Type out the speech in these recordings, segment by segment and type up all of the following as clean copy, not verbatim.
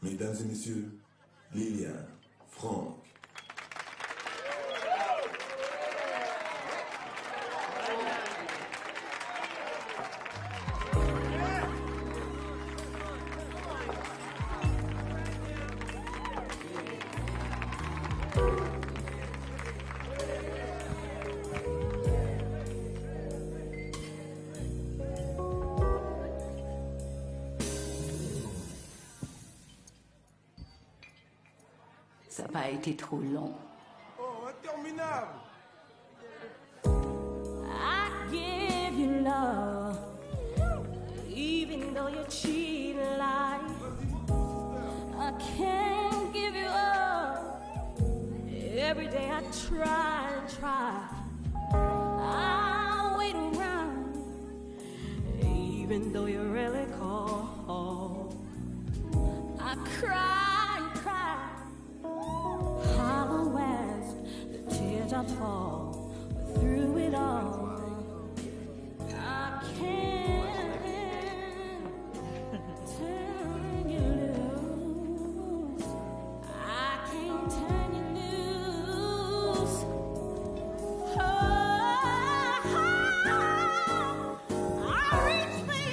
Mesdames et messieurs, Liliane, Franck. Ça n'a pas été trop long. Oh, interminable! I give you love, even though you cheat a lie. I can't give you up. Every day I try and try. I wait around, even though you really call. I cry and cry. Hollow as the teardrops fall, but through it all, I can't turn you loose. I can't turn you loose. Oh, I reach for you.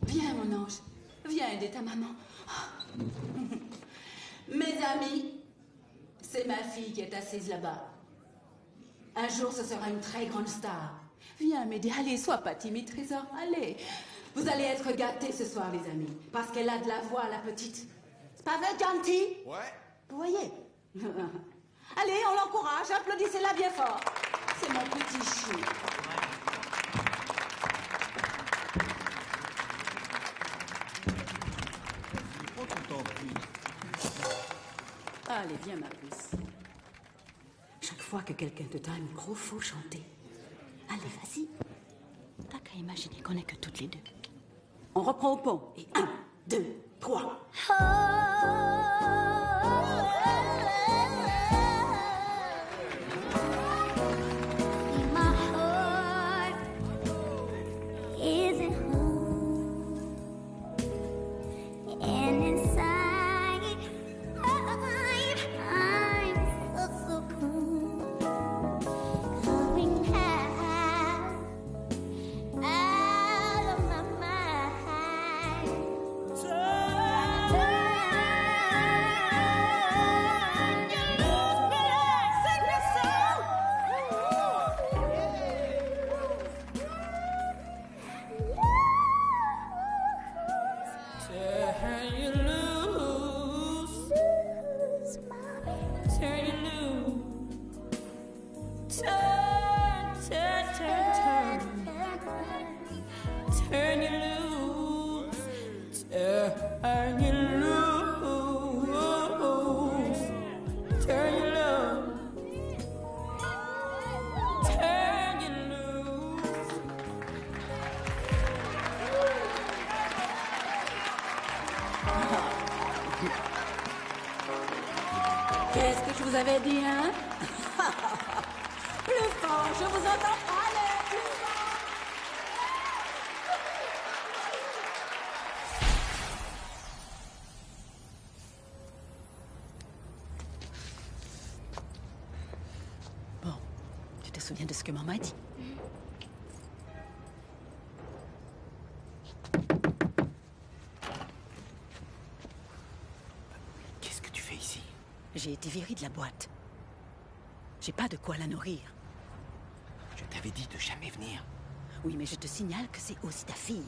Viens, mon ange. Viens aider ta maman. Mes amis, c'est ma fille qui est assise là-bas. Un jour, ce sera une très grande star. Viens m'aider. Allez, sois pas timide, trésor. Allez. Vous allez être gâtés ce soir, les amis. Parce qu'elle a de la voix, la petite. C'est pas vrai, Ganti? Ouais. Vous voyez? Allez, on l'encourage. Applaudissez-la bien fort. C'est mon petit chou. Allez, viens, ma puce. Chaque fois que quelqu'un te tend un micro, faut chanter. Allez, vas-y. T'as qu'à imaginer qu'on est que toutes les deux. On reprend au pont. Et 1, 2, 3. My heart isn't home, and inside I'm so cold, coming out of my mind. Turn you loose, baby, sing this song. Turn you loose, turn you loose, turn you loose, turn you loose, turn you loose, turn you loose. Qu'est-ce que je vous avais dit, hein? Plus fort, je vous entends. Allez, plus fort. Bon, tu te souviens de ce que maman a dit? Qu'est-ce que tu fais ici? J'ai été virée de la boîte. J'ai pas de quoi la nourrir. Je t'avais dit de jamais venir. Oui, mais je te signale que c'est aussi ta fille.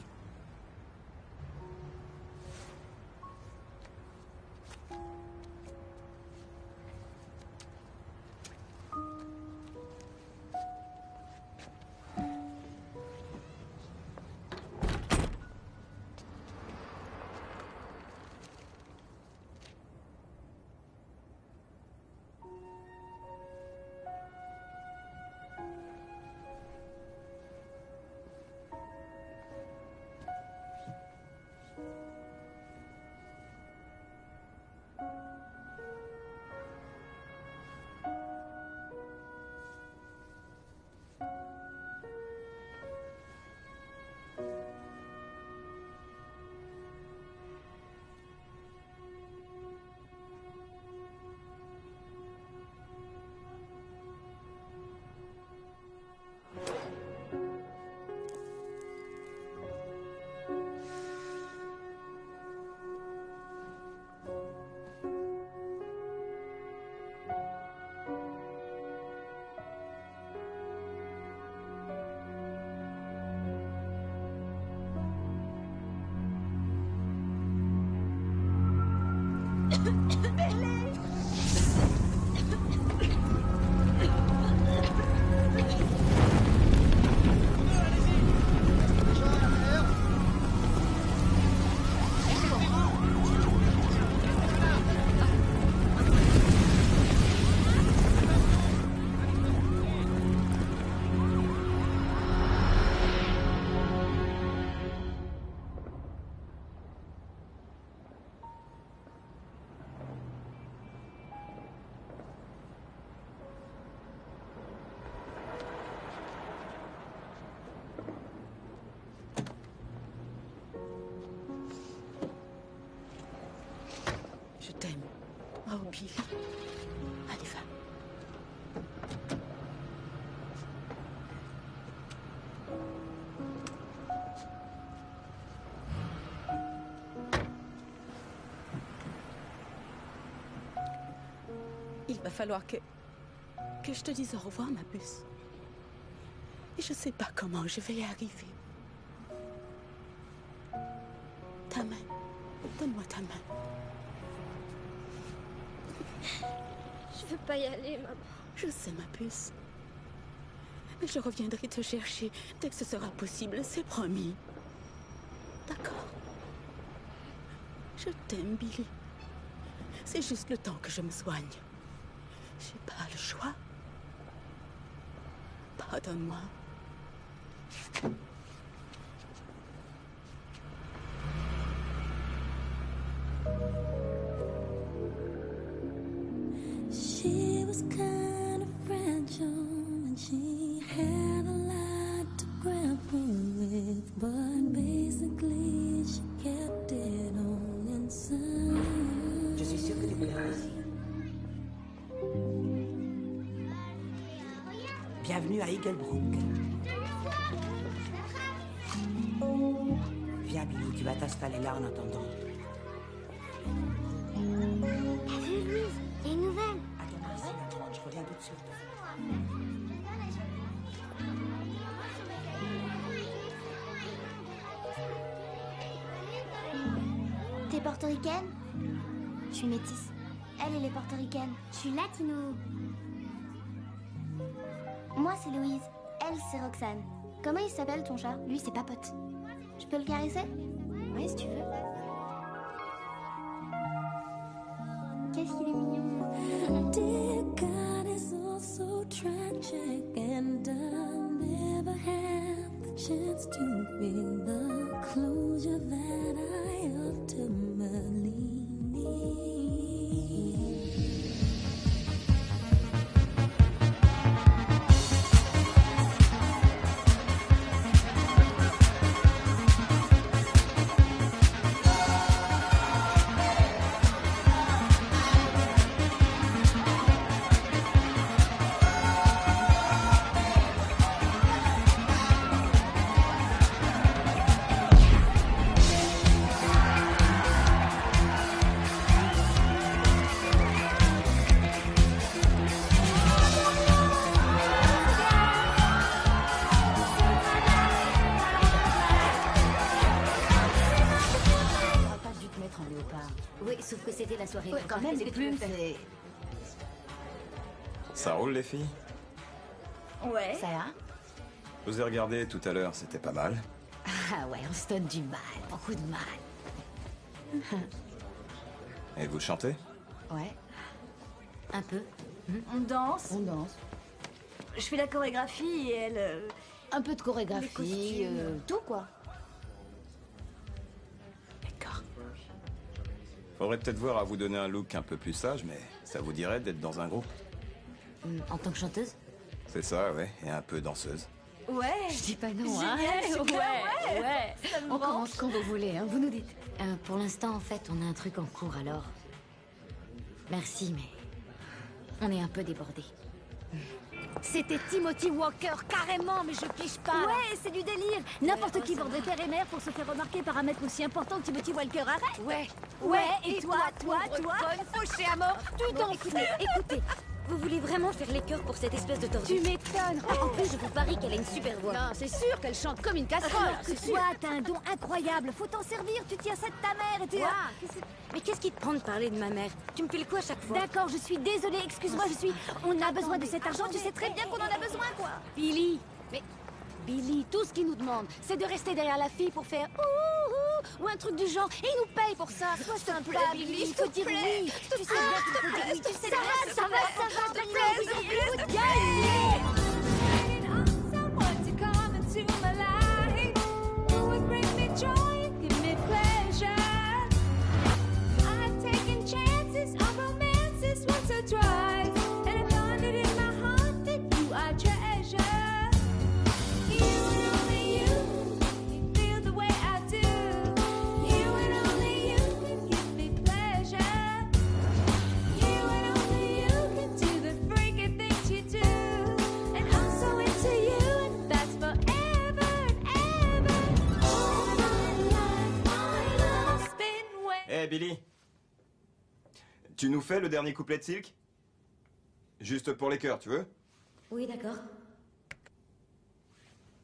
Billy. Allez, va. Il va falloir que je te dise au revoir, ma puce. Et je sais pas comment je vais y arriver. Ta main. Donne-moi ta main. Je veux pas y aller, maman. Je sais, ma puce. Mais je reviendrai te chercher dès que ce sera possible, c'est promis. D'accord. Je t'aime, Billy. C'est juste le temps que je me soigne. J'ai pas le choix. Pardonne-moi. She was kind of fragile and she had a lot to grapple with, but basically she kept it all inside. Je suis sûre que tu peux la aussi. Bienvenue à Eaglebrook. Viens, Billy, tu vas t'installer là en attendant. T'as vu, Louise? Il y a une nouvelle. Attends-moi ici, Maman, je reviens tout de suite. T'es portoricaine? Je suis métisse. Elle est portoricaine. Je suis latino. Moi, c'est Louise. Elle, c'est Roxane. Comment il s'appelle ton chat? Lui, c'est Papote. Je peux le caresser? Oui, si tu veux. Qu'est-ce qu'il est mignon. Dear God, it's all so tragic, and I'll never have the chance to feel the closure that I ultimately need. Oui, sauf que c'était la soirée. Ouais, quand même, Qu'est-ce que tu veux faire? Ça roule les filles? Ouais. Ça va? Je vous ai regardé tout à l'heure, c'était pas mal. Ah ouais, on se donne du mal, beaucoup de mal. Et vous chantez? Ouais. Un peu. On danse. On danse. Je fais la chorégraphie et elle... Un peu de Les chorégraphie, costumes. tout quoi. D'accord. Faudrait peut-être voir à vous donner un look un peu plus sage, mais ça vous dirait d'être dans un groupe? En tant que chanteuse? C'est ça, ouais, et un peu danseuse. Ouais. Je dis pas non, Génial, super, ouais. Ça me On branche. commence quand vous voulez, hein, vous nous dites. Pour l'instant, en fait, on a un truc en cours, alors... Merci, mais... On est un peu débordés. C'était Timothy Walker, carrément, mais je pige pas. Ouais, c'est du délire. N'importe qui borderait père et mère pour se faire remarquer par un mec aussi important que Timothy Walker. Arrête. Ouais. Ouais, et toi, pauvre conne fauchée à mort, tu t'en fous. Écoutez, vous voulez vraiment faire les chœurs pour cette espèce de tordu? Tu m'étonnes. En plus, je vous parie qu'elle a une super voix. Non, c'est sûr qu'elle chante comme une casserole, Alors que c'est sûr. toi, t'as un don incroyable. Faut t'en servir. Tu tiens ça de ta mère et tu... Quoi? Mais qu'est-ce qui te prend de parler de ma mère? Tu me fais le coup à chaque fois. D'accord, je suis désolée. Excuse-moi, je suis... On a besoin de cet argent. Tu sais très bien qu'on en a besoin, quoi. Billy, mais... Billy, tout ce qu'il nous demande, c'est de rester derrière la fille pour faire ouh ou un truc du genre. Et il nous paye pour ça. Sois simple, Billy, Il faut dire oui. Tu sais bien qu'il faut dire oui. Tu sais bien. Ça va, Billy. Écoute, You Billy. Tu nous fais le dernier couplet de Silk? Juste pour les cœurs, tu veux? Oui, d'accord.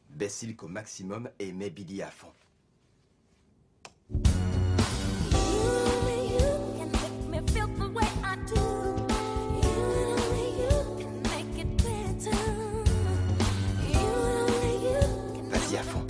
Baisse Silk au maximum et mets Billy à fond. Vas-y à fond.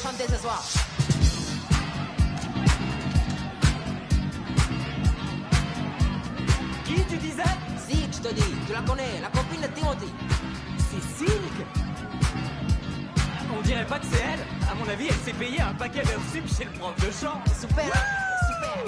chanter ce soir. Qui tu disais? Silk, je te dis. Tu la connais, la copine de Timothy. C'est Silk? On dirait pas que c'est elle. À mon avis, elle s'est payée un paquet d'heures sup chez le prof de chant. Super, hein? Super.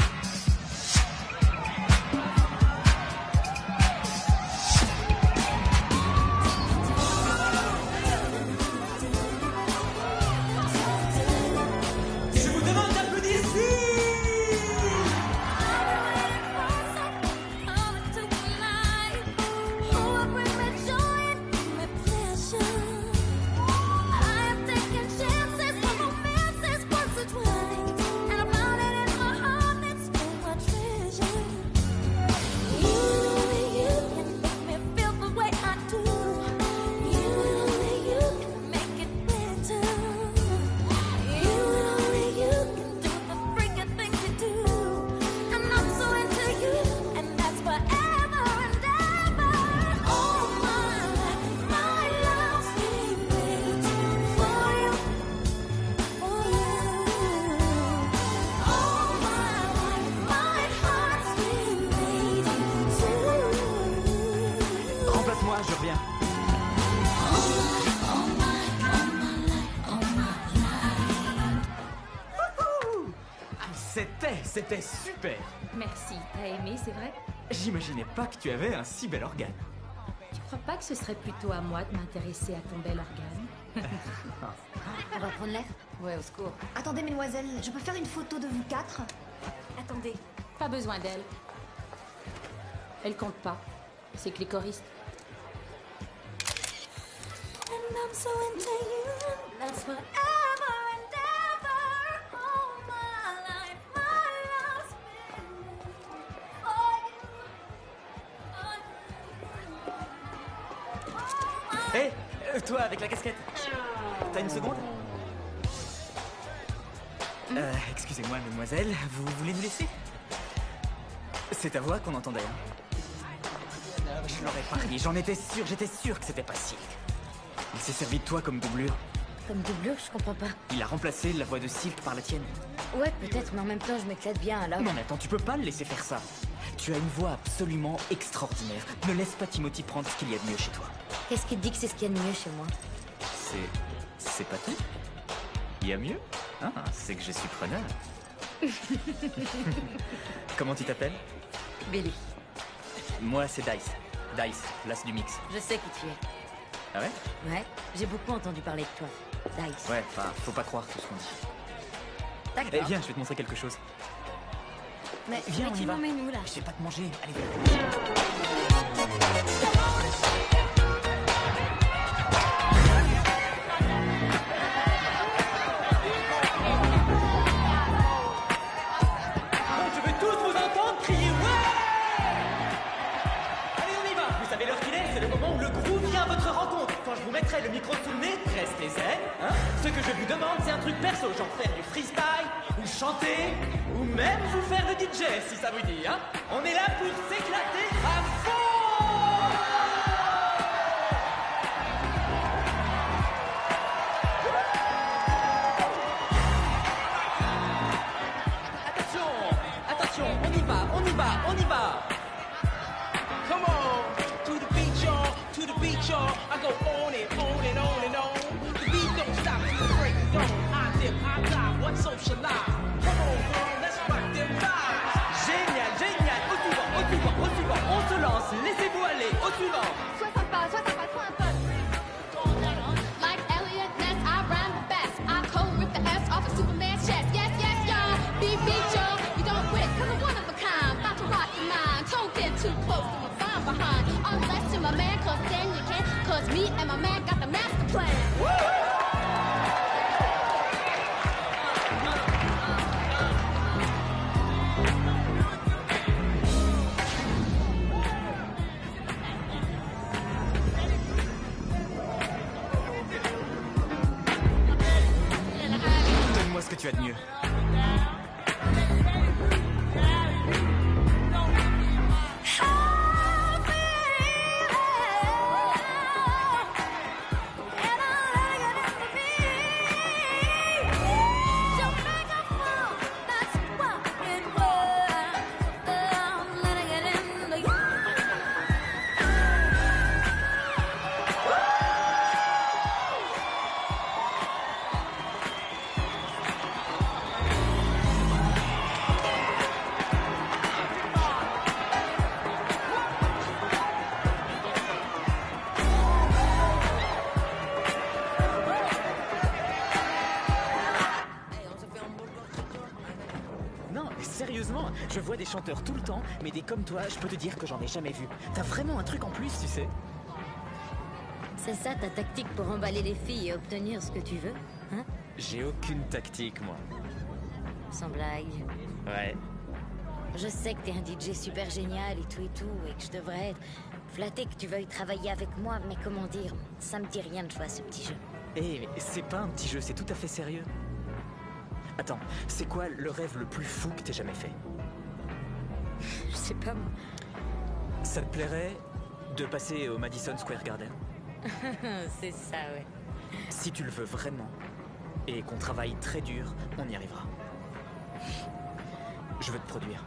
C'était super. Merci, t'as aimé, c'est vrai? J'imaginais pas que tu avais un si bel organe. Tu crois pas que ce serait plutôt à moi de m'intéresser à ton bel organe? On va prendre l'air? Ouais, au secours. Attendez, mesdemoiselles, je peux faire une photo de vous quatre? Attendez. Pas besoin d'elle. Elle compte pas. C'est que les choristes. And I'm so into you, that's forever and ever. All my life, my love's been for you. Hé, toi avec la casquette. T'as une seconde? Excusez-moi, mademoiselle, vous voulez nous laisser? C'est ta voix qu'on entendait, hein? Je l'aurais parié, j'étais sûr que c'était pas Silk. Il s'est servi de toi comme doublure. Comme doublure, je comprends pas. Il a remplacé la voix de Silk par la tienne. Ouais, peut-être, mais en même temps, je m'éclate bien, alors... Non mais attends, tu peux pas le laisser faire ça. Tu as une voix absolument extraordinaire. Ne laisse pas Timothy prendre ce qu'il y a de mieux chez toi. Qu'est-ce qui te dit que c'est ce qu'il y a de mieux chez moi? C'est pas tout. Il y a mieux? Ah, c'est que je suis preneur. Comment tu t'appelles? Billy. Moi, c'est Dice. Dice, l'as du mix. Je sais qui tu es. Ah ouais? Ouais, j'ai beaucoup entendu parler de toi. Dice. Ouais, enfin, faut pas croire tout ce qu'on dit. D'accord. Eh, viens, je vais te montrer quelque chose. Mais viens, on y tu va. m'emmènes où, là? Je vais pas te manger, allez. perso, genre faire du freestyle, ou chanter, ou même vous faire le DJ si ça vous dit, hein. On est là pour s'éclater à fond. Attention, attention, on y va, on y va, on y va. Come on, to the beat, y'all, to the beat, y'all. I go on and on and on and on. The beat don't stop till the break of dawn. I dip, I dive, what's socialize? Come on, girl, let's rock them vibes. Génial, génial, au suivant, au suivant, au suivant. On se lance, laissez-vous aller, au suivant. Sois sympa, faut un peu. Like Elliot Ness, I rhyme the best. I cold rip the S off of Superman's chest. Yes, yes, y'all. Beat, y'all. You don't quit, cause I'm one of a kind. About to rock your mind. Don't get too close to my fine behind. Unless to my man, cause then you can. Cause me and my man got the master plan. Donne-moi ce que tu as de mieux. Sérieusement, je vois des chanteurs tout le temps, mais des comme toi, je peux te dire que j'en ai jamais vu. T'as vraiment un truc en plus, tu sais. C'est ça ta tactique pour emballer les filles et obtenir ce que tu veux, hein? J'ai aucune tactique, moi. Sans blague. Ouais. Je sais que t'es un DJ super génial et tout, et que je devrais être flatté que tu veuilles travailler avec moi, mais comment dire, ça me dit rien de jouer à ce petit jeu. Eh, mais c'est pas un petit jeu, c'est tout à fait sérieux. Attends, c'est quoi le rêve le plus fou que t'aies jamais fait? Je sais pas, moi. Ça te plairait de passer au Madison Square Garden? C'est ça, ouais. Si tu le veux vraiment, et qu'on travaille très dur, on y arrivera. Je veux te produire.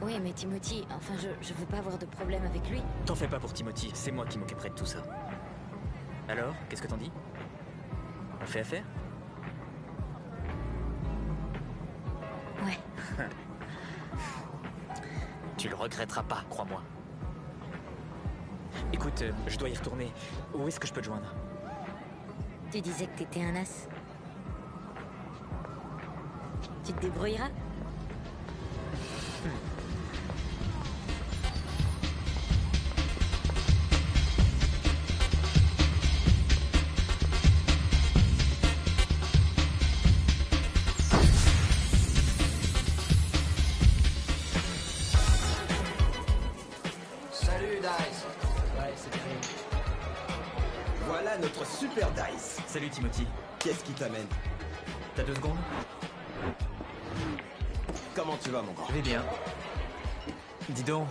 Oui, mais Timothy, enfin, je veux pas avoir de problème avec lui. T'en fais pas pour Timothy, c'est moi qui m'occuperai de tout ça. Alors, qu'est-ce que t'en dis? On fait affaire? Ouais. Tu le regretteras pas, crois-moi. Écoute, je dois y retourner. Où est-ce que je peux te joindre? Tu disais que t'étais un as. Tu te débrouilleras? Salut Dice. Ouais, c'est terrible. Voilà notre super Dice. Salut Timothy. Qu'est-ce qui t'amène? T'as 2 secondes? Comment tu vas, mon grand? Je vais bien. Dis donc,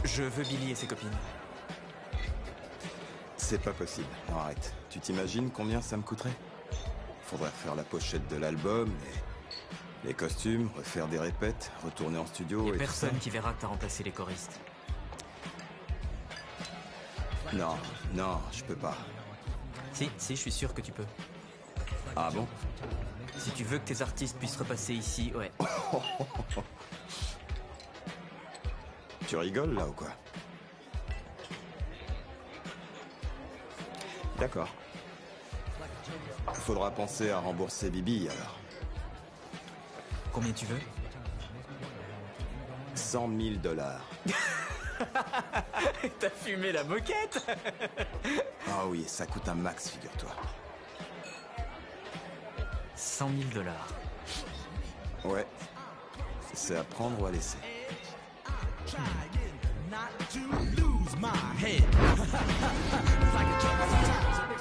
je veux Billy et ses copines. C'est pas possible. Non, arrête. Tu t'imagines combien ça me coûterait? Faudrait refaire la pochette de l'album, les costumes, refaire des répètes, retourner en studio Y'a et personne tout ça. qui verra que t'as remplacé les choristes. Non, non, je peux pas. Si, je suis sûr que tu peux. Ah bon? Si tu veux que tes artistes puissent repasser ici, ouais. Tu rigoles là ou quoi? D'accord. Faudra penser à rembourser Bibi alors. Combien tu veux? 100 000 $. T'as fumé la moquette? Ah oui, ça coûte un max, figure-toi. 100 000 $. Ouais. C'est à prendre ou à laisser. Not to lose my head. It's like a trouble sometimes.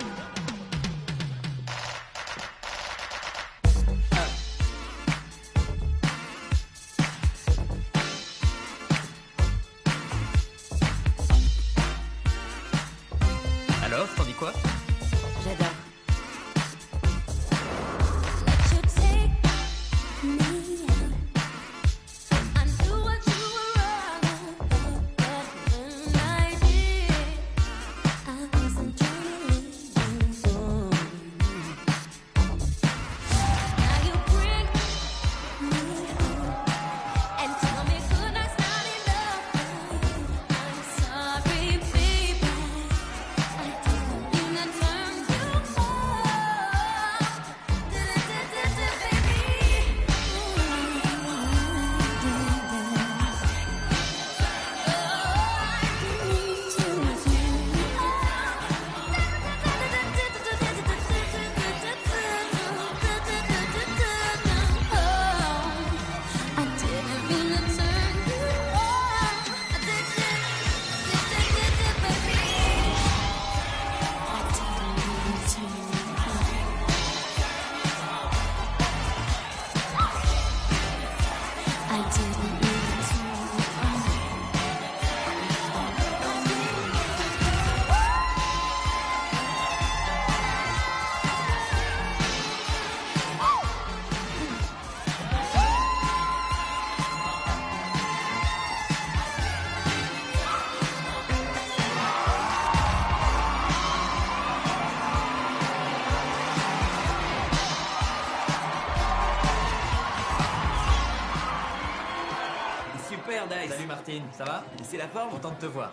Salut Martine, ça va? C'est la forme? Content de te voir.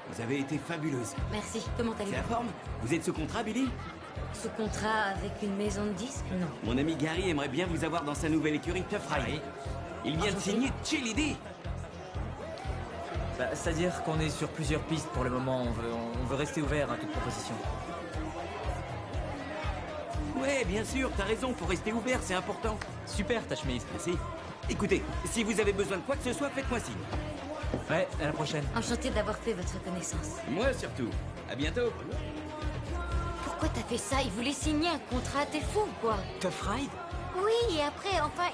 Vous avez été fabuleuse. Merci, comment C'est allez-vous? la forme? Vous êtes sous contrat, Billy? Sous contrat avec une maison de disques? Non. Mon ami Gary aimerait bien vous avoir dans sa nouvelle écurie Tough Ride. Il vient de signer Chill Idée. Bah, c'est-à-dire qu'on est sur plusieurs pistes pour le moment. On veut rester ouvert à toute proposition. Ouais, bien sûr, t'as raison, faut rester ouvert, c'est important. Super ta chemise. Merci. Écoutez, si vous avez besoin de quoi que ce soit, faites-moi signe. Ouais, à la prochaine. Enchantée d'avoir fait votre connaissance. Moi surtout. À bientôt. Pourquoi t'as fait ça? Il voulait signer un contrat, t'es fou ou quoi? Tough Ride? Oui, et après, enfin,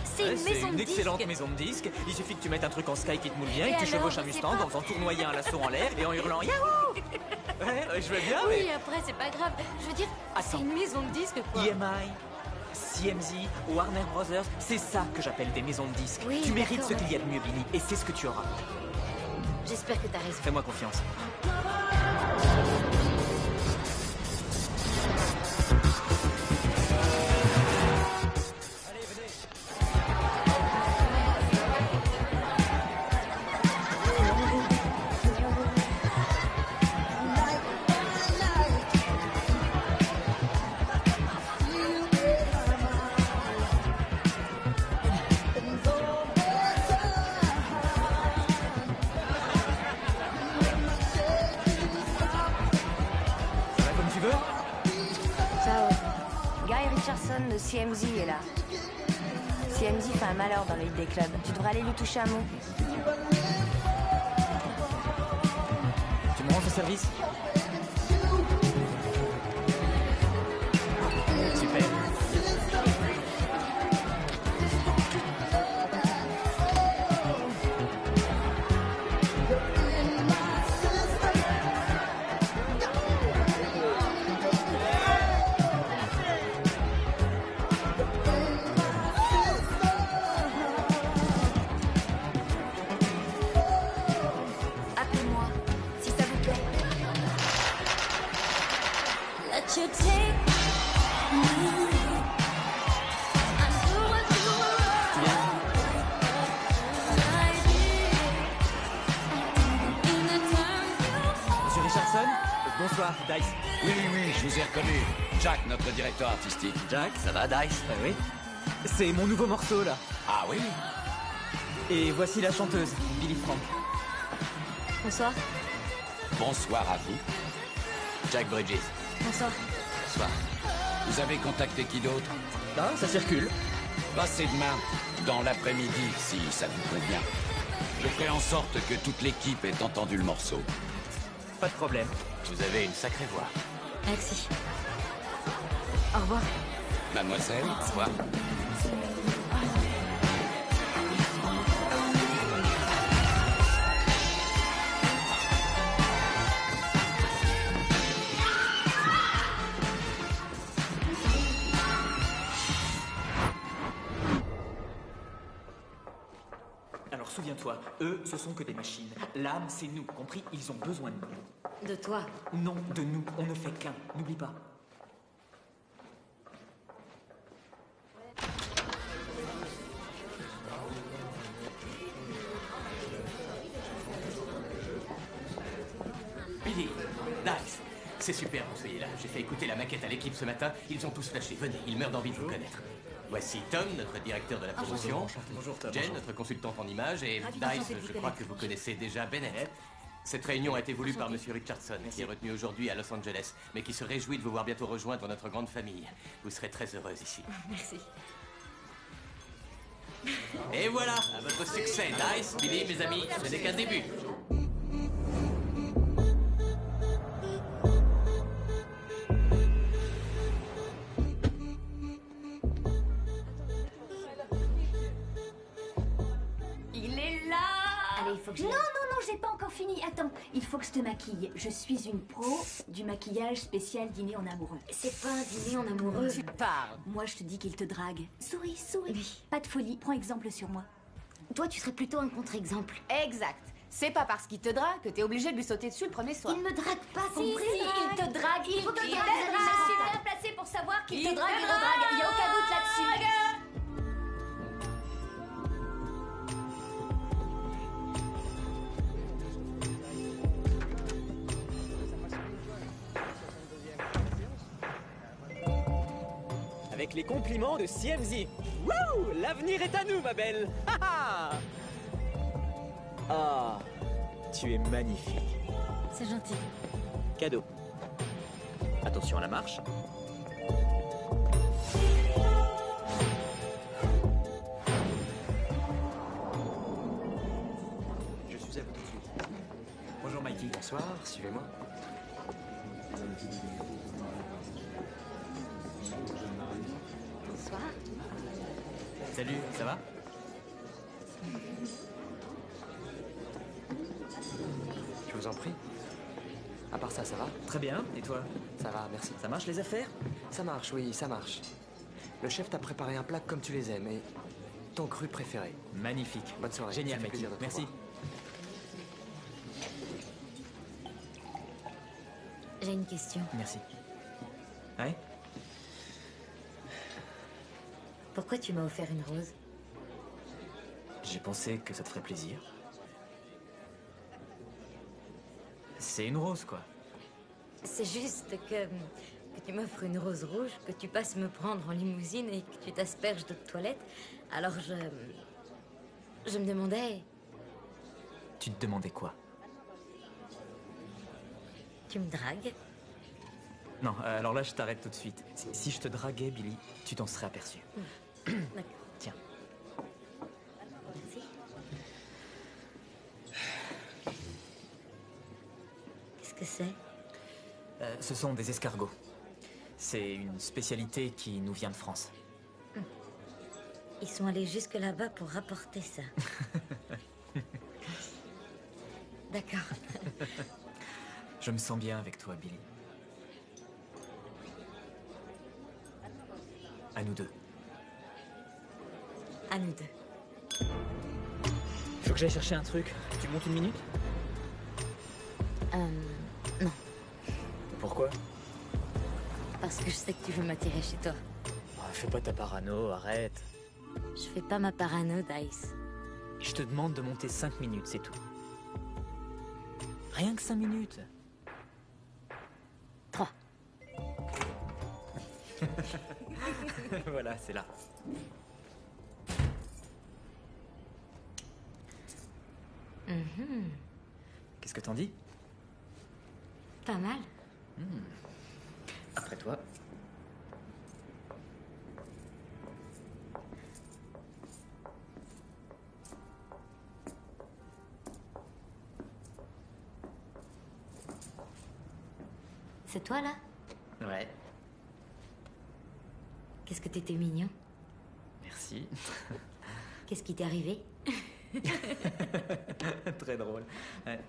c'est Ouais, une maison de C'est une disques. excellente maison de disques. Il suffit que tu mettes un truc en sky qui te moule bien Et et que tu alors, chevauches un je sais Mustang pas. en faisant tournoyer un lasso en l'air et en hurlant Yahoo! Ouais, je veux bien, Oui, mais... après, c'est pas grave. Je veux dire, c'est Attends. une maison de disques, quoi. EMI, CMZ, Warner Brothers, c'est ça que j'appelle des maisons de disques. Oui, Tu mérites d'accord, ce qu'il y a de mieux, Billy, et c'est ce que tu auras. J'espère que t'as raison. Fais-moi confiance. Ça va comme tu veux? Ciao. Guy Richardson de CMZ est là. CMZ fait un malheur dans l'île des clubs. Tu devrais aller lui toucher un mot. Tu me rends ce service? Super. Appelez-moi, si ça vous plaît. Let you take me. Monsieur Richardson? Bonsoir, Dice. Oui, je vous ai reconnu. Jack, notre directeur artistique. Jack, ça va, Dice? Oui. C'est mon nouveau morceau, là. Ah oui? Et voici la chanteuse, Billy Frank. Bonsoir. Bonsoir à vous. Jack Bridges. Bonsoir. Bonsoir. Vous avez contacté qui d'autre? Ah, ça circule. Passez demain, dans l'après-midi, si ça vous convient. Je ferai en sorte que toute l'équipe ait entendu le morceau. Pas de problème. Vous avez une sacrée voix. Merci. Au revoir. Mademoiselle, au revoir. Alors souviens-toi, eux, ce sont que des machines. L'âme, c'est nous, compris? Ils ont besoin de nous. De toi. Non, de nous. On ne fait qu'un. N'oublie pas. Billy, Dice, c'est super que vous soyez là. J'ai fait écouter la maquette à l'équipe ce matin. Ils ont tous flashé. Venez, ils meurent d'envie de vous connaître. Voici Tom, notre directeur de la promotion. Bonjour, Tom. Jen, Bonjour. notre consultante en images. Et Ravi d'enchanter Dice, de vous je crois connaître. que vous connaissez déjà Bennett. Cette réunion a été voulue par Monsieur Richardson, qui est retenu aujourd'hui à Los Angeles, mais qui se réjouit de vous voir bientôt rejoindre notre grande famille. Vous serez très heureuse ici. Merci. Et voilà, à votre succès, Dice, Billy, mes amis, ce n'est qu'un début. Il est là. Allez, il faut que je... Non, j'ai pas encore fini. Attends, il faut que je te maquille. Je suis une pro du maquillage spécial dîner en amoureux. C'est pas un dîner en amoureux. Tu parles. Moi, je te dis qu'il te drague. Souris, souris. Oui. Pas de folie. Prends exemple sur moi. Toi, tu serais plutôt un contre-exemple. Exact. C'est pas parce qu'il te drague que t'es obligé de lui sauter dessus le premier soir. Il me drague pas, Si, compris, il te drague. Il te drague. Je suis bien placée pour savoir qu'il te drague. Il te drague. drague. Il y a aucun doute là-dessus. avec les compliments de CMZ. Wouh! L'avenir est à nous, ma belle! Ah, tu es magnifique. C'est gentil. Cadeau. Attention à la marche. Je suis à vous tout de suite. Bonjour Mikey. Bonsoir, suivez-moi. Bonsoir. Salut, ça va? Je vous en prie. À part ça, ça va? Très bien, et toi? Ça va, merci. Ça marche les affaires? Ça marche, oui, ça marche. Le chef t'a préparé un plat comme tu les aimes et ton cru préféré. Magnifique. Bonne soirée. Génial, Ça fait Mikey. plaisir de te Merci. revoir. J'ai une question. Merci. Ouais? Pourquoi tu m'as offert une rose? J'ai pensé que ça te ferait plaisir. C'est une rose, quoi. C'est juste que tu m'offres une rose rouge, que tu passes me prendre en limousine et que tu t'asperges de toilette. Alors je me demandais, Tu te demandais quoi? tu me dragues? Non, alors là, je t'arrête tout de suite. Si je te draguais, Billy, tu t'en serais aperçu. D'accord. Tiens. Merci. Qu'est-ce que c'est? Ce sont des escargots. C'est une spécialité qui nous vient de France. Ils sont allés jusque là-bas pour rapporter ça. D'accord. Je me sens bien avec toi, Billy. À nous deux. À nous deux. Faut que j'aille chercher un truc. Tu montes une minute? Non. Pourquoi? Parce que je sais que tu veux m'attirer chez toi. Oh, fais pas ta parano, arrête. Je fais pas ma parano, Dice. Je te demande de monter 5 minutes, c'est tout. Rien que 5 minutes. 3. Voilà, c'est là. Qu'est-ce que t'en dis? Pas mal. Après toi. C'est toi, là? Ouais, Qu'est-ce que t'étais mignon. merci. Qu'est-ce qui t'est arrivé? Très drôle. Ouais.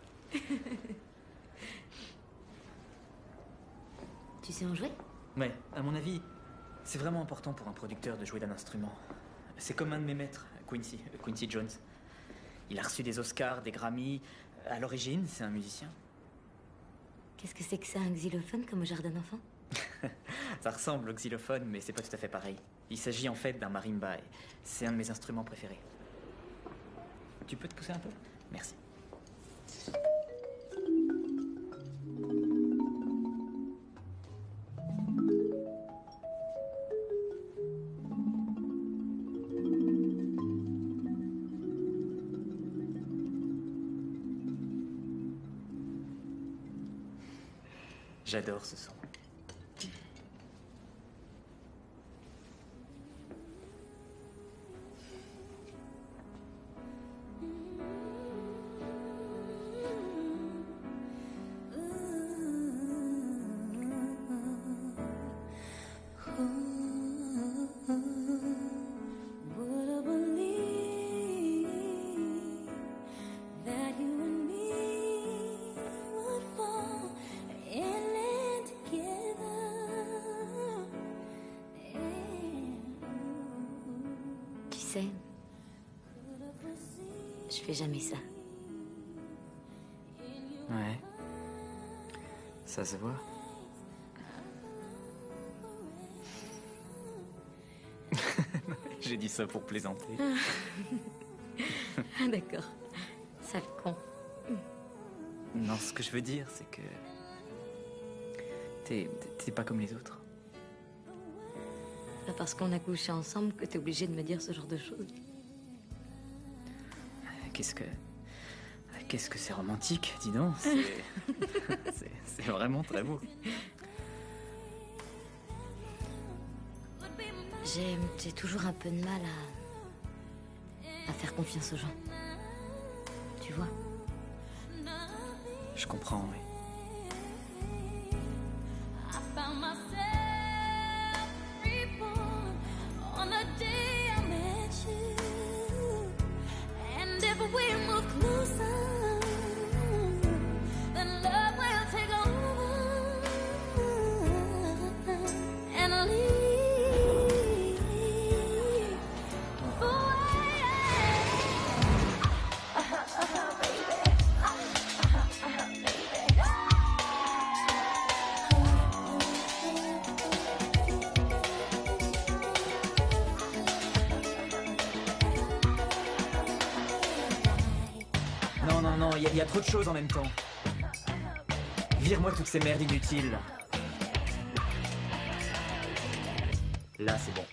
Tu sais en jouer? Ouais, à mon avis, c'est vraiment important pour un producteur de jouer d'un instrument. C'est comme un de mes maîtres, Quincy Jones. Il a reçu des Oscars, des Grammys. À l'origine, c'est un musicien. Qu'est-ce que c'est que ça, un xylophone comme au jardin d'enfants? Ça ressemble au xylophone, mais c'est pas tout à fait pareil. Il s'agit en fait d'un marimba et c'est un de mes instruments préférés. Tu peux te pousser un peu? Merci. J'adore ce son. Would I believe that you and me would fall in it together? Tu sais, je fais jamais ça. Ouais. Ça se voit. J'ai dit ça pour plaisanter. Ah, d'accord. Sale con. Non, ce que je veux dire, c'est que... T'es pas comme les autres. pas parce qu'on a couché ensemble que t'es obligé de me dire ce genre de choses. Qu'est-ce que c'est romantique, dis donc. C'est vraiment très beau. J'ai toujours un peu de mal à faire confiance aux gens. Tu vois? Je comprends, oui. I found myself reborn on the day I met you. And if we move closer, then love will take over and leave. Non, il y a trop de choses en même temps. Vire-moi toutes ces merdes inutiles. Là, c'est bon.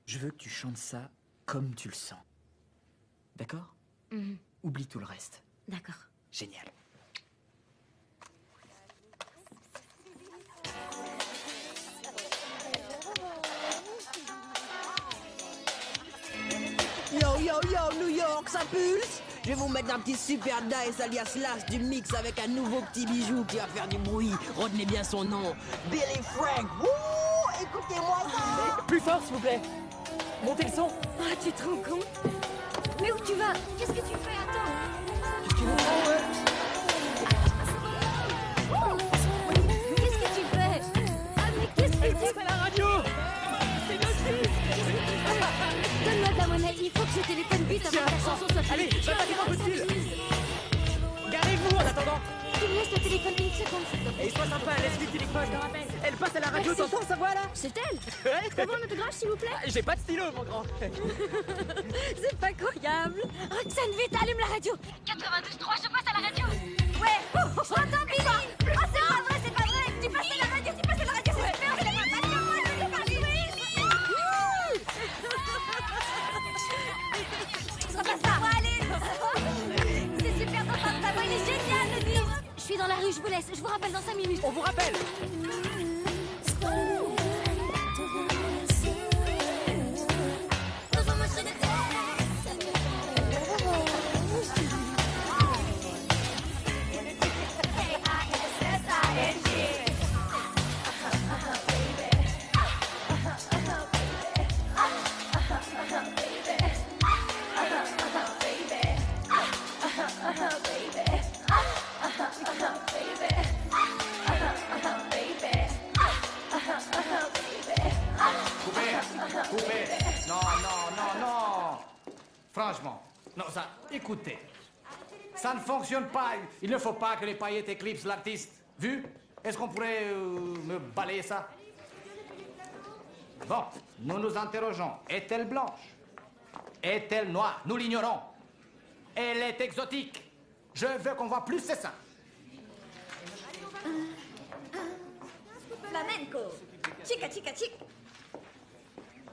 Je veux que tu chantes ça comme tu le sens. D'accord? Oublie tout le reste. D'accord. Génial. Yo, yo, yo, New York, ça pulse? Je vais vous mettre un petit super dice alias Las du mix avec un nouveau petit bijou qui va faire du bruit. Retenez bien son nom. Billy Frank. Wouh! Écoutez-moi ça! Plus fort, s'il vous plaît. Montez le son. Ah, tu te rends compte? Mais où tu vas? Qu'est-ce que tu fais? Attends. Qu'est-ce que tu veux faire, ouais? Qu'est-ce que tu fais? Ah, mais qu'est-ce que tu fais? La radio! C'est notre fils! Donne-moi de la monnaie, il faut que je téléphone vite avant que la chanson soit finie. Allez, passez-moi un coup de fil! Garez-vous en attendant! Tu me laisses le téléphone une seconde, s'il te plaît. Et sois sympa, laisse-lui le téléphone. Elle passe à la radio, t'entends sa voix là? C'est elle? Ouais. Je peux avoir un autographe, s'il vous plaît? J'ai pas de stylo, mon grand. C'est pas croyable. Roxane, vite, allume la radio. 92.3, je passe à la radio. Ouais. Oh, attends, Billy. Oh, c'est pas vrai. Tu passes à la radio, c'est super. C'est la radio, moi, je veux parler, oui. Ça passe pas. Allez. C'est super d'entendre ta voix, il est génial, le disque. Je suis dans la rue, je vous laisse. Je vous rappelle dans 5 minutes. On vous rappelle. Coupé. Non. Franchement, non, ça, écoutez. Ça ne fonctionne pas. Il ne faut pas que les paillettes éclipsent l'artiste. Vu? Est-ce qu'on pourrait me balayer ça? Bon, nous nous interrogeons. Est-elle blanche? Est-elle noire? Nous l'ignorons. Elle est exotique. Je veux qu'on voit plus, c'est ça. Flamenco. Chica, chica, chic.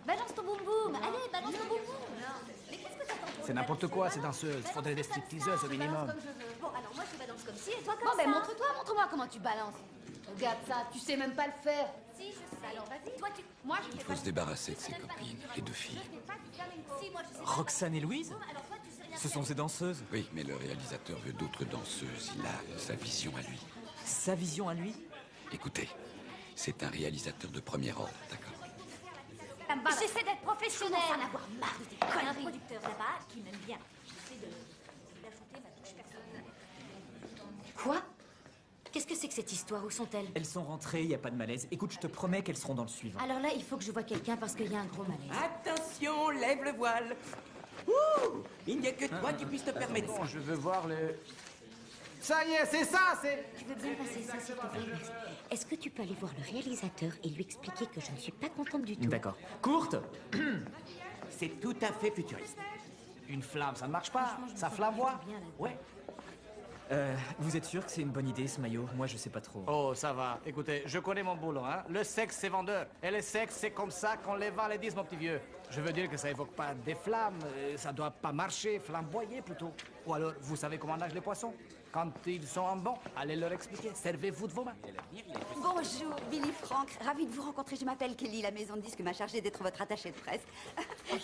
Balance ton boum boum. Allez, balance ton boum boum. Mais qu'est-ce que t'attends? C'est n'importe quoi, ces danseuses. Faudrait des stripteaseuses au minimum. Bon, alors moi, je balance comme ci et toi comme Bon, ça. ben montre-moi comment tu balances. Regarde ça, tu sais même pas le faire. Si, je sais. Alors, vas-y. Toi, tu... Moi, je Il fais faut pas... se débarrasser de ses copines, les deux filles. Si, moi, je sais. Roxane et Louise? Ce sont ces danseuses. Oui, mais le réalisateur veut d'autres danseuses. Il a sa vision à lui. Sa vision à lui? Écoutez, c'est un réalisateur de premier ordre, d'accord? J'essaie d'être professionnelle. Je commence à en avoir marre de tes Il y a un conneries. producteur là-bas qui m'aime bien. J'essaie d'ajouter ma touche personnelle. Quoi? Qu'est-ce que c'est que cette histoire? Où sont-elles? Elles sont rentrées, il n'y a pas de malaise. Écoute, je te promets qu'elles seront dans le suivant. Alors là, il faut que je vois quelqu'un parce qu'il y a un gros malaise. Attention, lève le voile. Ouh, il n'y a que toi qui puisse te permettre Bon, ça. je veux voir le... Ça y est, c'est ça, c'est... Tu veux bien passer ça, s'il te plaît? Merci. Est-ce que tu peux aller voir le réalisateur et lui expliquer que je ne suis pas contente du tout? D'accord. Courte. C'est tout à fait futuriste. Une flamme, ça ne marche pas. Ça flamboie. Ouais. Vous êtes sûr que c'est une bonne idée, ce maillot? Moi, je sais pas trop. Oh, ça va. Écoutez, je connais mon boulot, hein. Le sexe, c'est vendeur. Et le sexe, c'est comme ça qu'on les vend, les disent, mon petit vieux. Je veux dire que ça évoque pas des flammes. Ça doit pas marcher, flamboyer plutôt. Ou alors, vous savez comment nagent les poissons? Quand ils sont en banc, allez leur expliquer. Servez-vous de vos mains. Bonjour, Billy Frank. Ravi de vous rencontrer. Je m'appelle Kelly. La maison de disques m'a chargée d'être votre attachée de presse.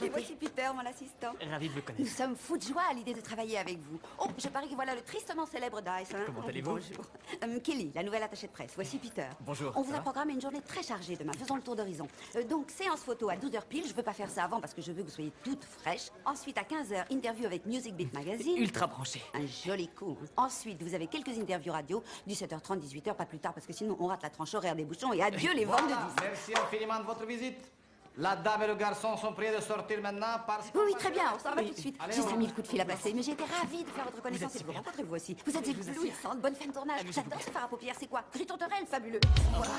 Et voici Peter, mon assistant. Ravi de vous Nous connaître. sommes fous de joie à l'idée de travailler avec vous. Oh, je parie que voilà le tristement célèbre Dice. Hein. Comment allez-vous? Bonjour. Kelly, la nouvelle attachée de presse. Voici Peter. Bonjour, On ça vous a va programmé une journée très chargée demain. Faisons le tour d'horizon. Donc, séance photo à 12h pile. Je veux pas faire ça avant parce que je veux que vous soyez toutes fraîches. Ensuite, à 15h, interview avec Music Beat Magazine. Ultra branché. Un joli coup. Hein. Ensuite, vous avez quelques interviews radio. 17h30, 18h, pas plus tard parce que sinon on rate la tranche horaire des bouchons et adieu les ventes de Voilà, disques. merci infiniment de votre visite. La dame et le garçon sont priés de sortir maintenant parce que... Oui, très bien, on s'en va tout de suite. Allez, J'ai on 5000 va. coups de fil à passer, mais j'ai été ravie de faire votre connaissance et de vous rencontrer vous aussi. Vous êtes éblouissante, bonne fin de tournage. J'adore ce phare à paupières, c'est quoi? Gris tourterelle, fabuleux. Voilà.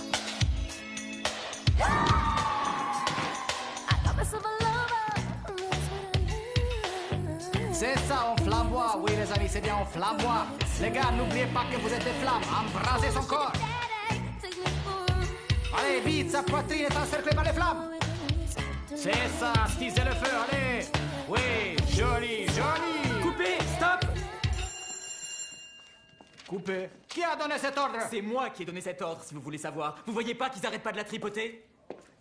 C'est ça, on flamboie. Oui, les amis, c'est bien, on flamboie. Les gars, n'oubliez pas que vous êtes des flammes. Embrasez son corps. Allez, vite, sa poitrine est encerclée par les flammes. C'est ça, attisez le feu, allez. Oui, joli, joli. Coupez, stop. Coupez. Qui a donné cet ordre? C'est moi qui ai donné cet ordre, si vous voulez savoir. Vous voyez pas qu'ils arrêtent pas de la tripoter?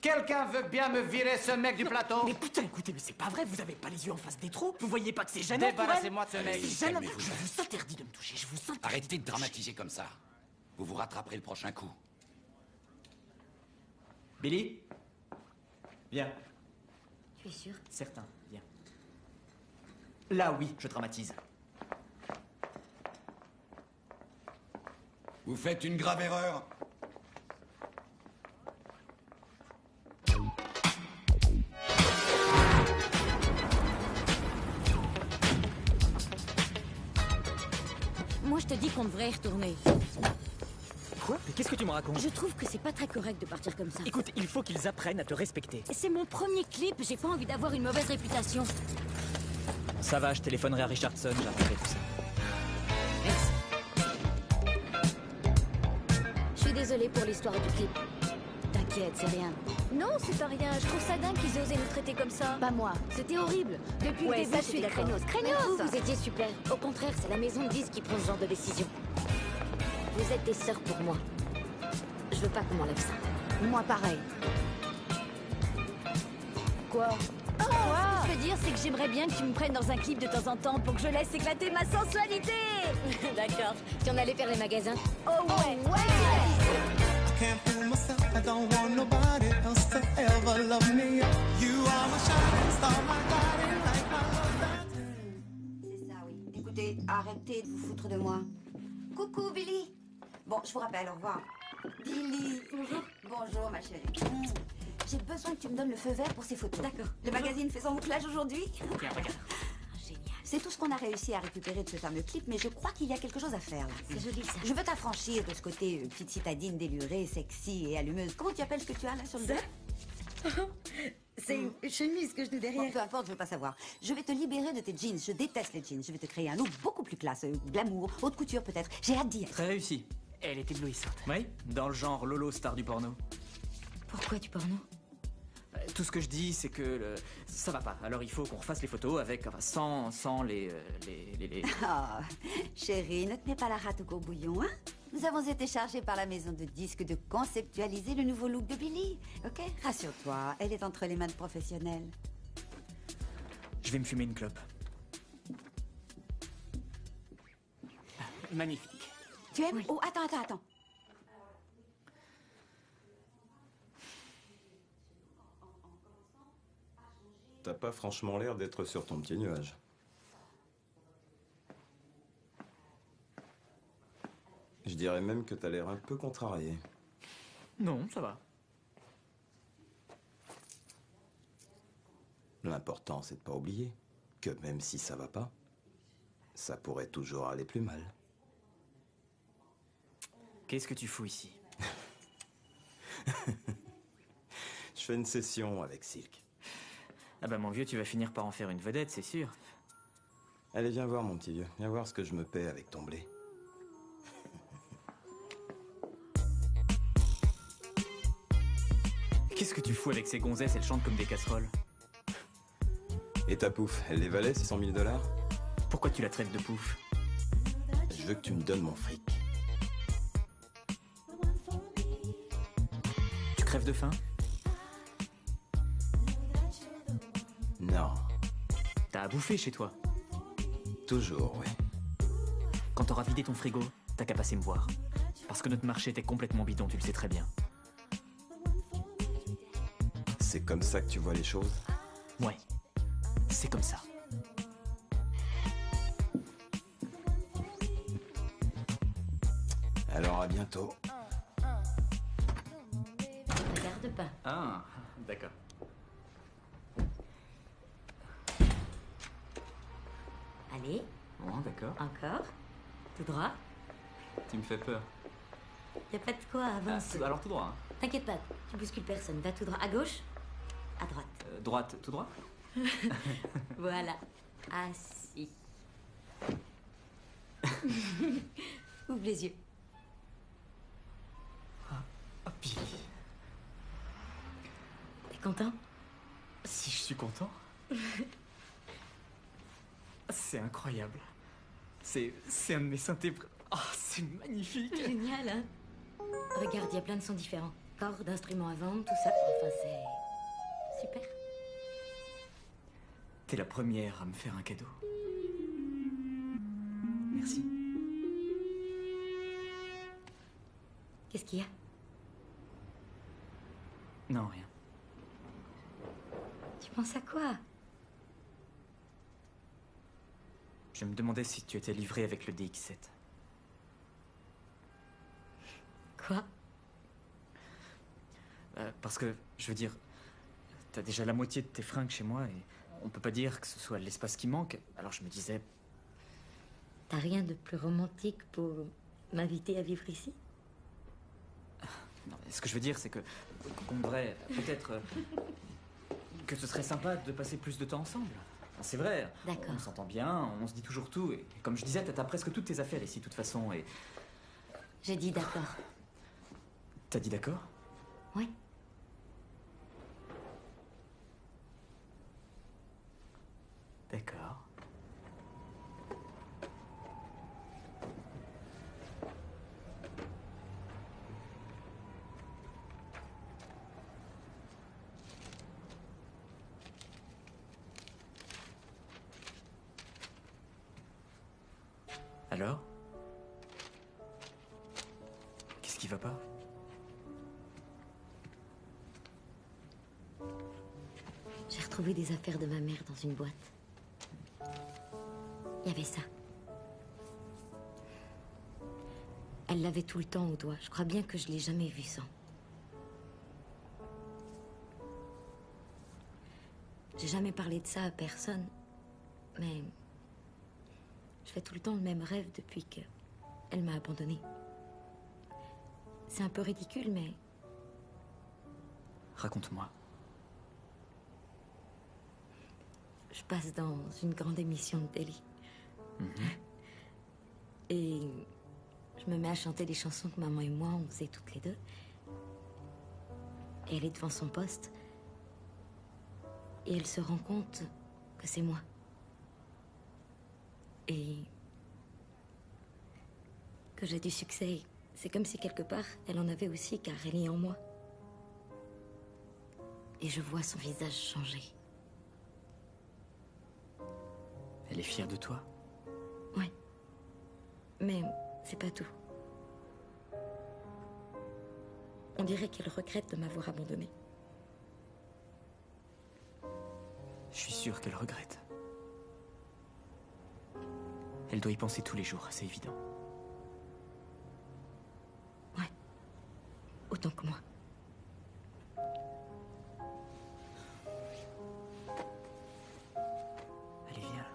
Quelqu'un veut bien me virer ce mec du plateau? Mais putain, écoutez, mais c'est pas vrai, vous avez pas les yeux en face des trous? Vous voyez pas que c'est gênant? Débarrassez-moi de ce mec. C'est gênant. Calmez-vous. Je vous interdis de me toucher, je vous interdis. Arrêtez de dramatiser comme ça. Vous vous rattraperez le prochain coup. Billy? Viens. Tu es sûr? Certain, viens. Là, oui, je dramatise. Vous faites une grave erreur. Moi, je te dis qu'on devrait y retourner. Quoi? Mais qu'est-ce que tu me racontes? Je trouve que c'est pas très correct de partir comme ça. Écoute, il faut qu'ils apprennent à te respecter. C'est mon premier clip, j'ai pas envie d'avoir une mauvaise réputation. Ça va, je téléphonerai à Richardson, j'arrêterai tout ça. Je suis désolée pour l'histoire du clip. T'inquiète, c'est rien. Non, c'est pas rien. Je trouve ça dingue qu'ils aient osé nous traiter comme ça. Pas moi. C'était horrible. Depuis Ouais, le début, ça, je suis c'était d'accord. craignos. Vous étiez super. Au contraire, c'est la maison de disques qui prend ce genre de décision. Vous êtes des sœurs pour moi. Je veux pas qu'on m'enlève ça. Moi, pareil. Quoi? Ce que je veux dire, c'est que j'aimerais bien que tu me prennes dans un clip de temps en temps pour que je laisse éclater ma sensualité. D'accord. Si on allait faire les magasins. Oh ouais, Can't fool myself, I don't want nobody else to ever love me. You are my shining star, my guiding light, my love. C'est ça, oui. Écoutez, arrêtez de vous foutre de moi. Coucou, Billy. Bon, je vous rappelle, au revoir. Billy. Bonjour. Bonjour, ma chérie. J'ai besoin que tu me donnes le feu vert pour ces photos. D'accord. Le magazine fait son bouclage aujourd'hui. Tiens, regarde. Génial. C'est tout ce qu'on a réussi à récupérer de ce fameux clip, mais je crois qu'il y a quelque chose à faire là. C'est joli ça. Je veux t'affranchir de ce côté petite citadine délurée, sexy et allumeuse. Comment tu appelles ce que tu as là sur le dos? C'est une chemise que je n'ai derrière. Bon, peu importe, je veux pas savoir. Je vais te libérer de tes jeans. Je déteste les jeans. Je vais te créer un look beaucoup plus classe. Glamour, haute couture peut-être. J'ai hâte d'y être. Très réussi. Elle est éblouissante. Oui, dans le genre Lolo, star du porno. Pourquoi du porno? Tout ce que je dis, c'est que ça va pas. Alors il faut qu'on refasse les photos avec, enfin, sans les... Ah, chérie, ne te mets pas la rate au courbouillon, hein? Nous avons été chargés par la maison de disques de conceptualiser le nouveau look de Billy. Ok? Rassure-toi, elle est entre les mains de professionnels. Je vais me fumer une clope. Magnifique. Tu aimes? Oh, attends. T'as pas franchement l'air d'être sur ton petit nuage. Je dirais même que t'as l'air un peu contrarié. Non, ça va. L'important, c'est de pas oublier que même si ça va pas, ça pourrait toujours aller plus mal. Qu'est-ce que tu fous ici? Je fais une session avec Silk. Ah bah mon vieux, tu vas finir par en faire une vedette, c'est sûr. Allez, viens voir, mon petit vieux. Viens voir ce que je me paie avec ton blé. Qu'est-ce que tu fous avec ces gonzesses? Elles chantent comme des casseroles. Et ta pouffe, elle les valait, ces 100 000 $? Pourquoi tu la traites de pouffe? Je veux que tu me donnes mon fric. Tu crèves de faim? Non. T'as à bouffer chez toi? Toujours, ouais. Quand t'auras vidé ton frigo, t'as qu'à passer me voir. Parce que notre marché était complètement bidon, tu le sais très bien. C'est comme ça que tu vois les choses? Ouais, c'est comme ça. Alors à bientôt. Regarde pas. Ah, d'accord. Allez. Bon, d'accord. Encore. Tout droit. Tu me fais peur. Y a pas de quoi, avance. Alors tout droit. Hein. T'inquiète pas, tu bouscules personne. Va tout droit. À gauche. À droite. Droite, tout droit. Voilà. Assis. Ouvre les yeux. Ah, Billy. T'es content? Si je suis content. C'est incroyable. C'est un de mes synthés. Ah, c'est magnifique. Génial, hein? Regarde, il y a plein de sons différents. Cordes, instruments à vendre, tout ça. Enfin, c'est super. T'es la première à me faire un cadeau. Merci. Qu'est-ce qu'il y a? Non, rien. Tu penses à quoi? Je me demandais si tu étais livré avec le DX7. Quoi? Parce que, je veux dire, t'as déjà la moitié de tes fringues chez moi et on peut pas dire que ce soit l'espace qui manque. Alors je me disais... T'as rien de plus romantique pour m'inviter à vivre ici? Non, ce que je veux dire, c'est que qu'on devrait peut-être... que ce serait sympa de passer plus de temps ensemble. C'est vrai. D'accord. On s'entend bien, on se dit toujours tout. Et comme je disais, t'as presque toutes tes affaires ici, de toute façon. Et... J'ai dit d'accord. T'as dit d'accord? Oui. D'accord. Alors? Qu'est-ce qui va pas? J'ai retrouvé des affaires de ma mère dans une boîte. Il y avait ça. Elle l'avait tout le temps au doigt. Je crois bien que je l'ai jamais vue sans. J'ai jamais parlé de ça à personne, mais je fais tout le temps le même rêve depuis que elle m'a abandonnée. C'est un peu ridicule, mais Raconte-moi. je passe dans une grande émission de télé. Et je me mets à chanter des chansons que maman et moi, on faisait toutes les deux. Et elle est devant son poste. Et elle se rend compte que c'est moi. Et que j'ai du succès. C'est comme si quelque part, elle en avait aussi, car elle est en moi. Et je vois son visage changer. Elle est fière de toi? Ouais. Mais c'est pas tout. On dirait qu'elle regrette de m'avoir abandonnée. Je suis sûr qu'elle regrette. Elle doit y penser tous les jours, c'est évident. Ouais. Autant que moi. Allez, viens.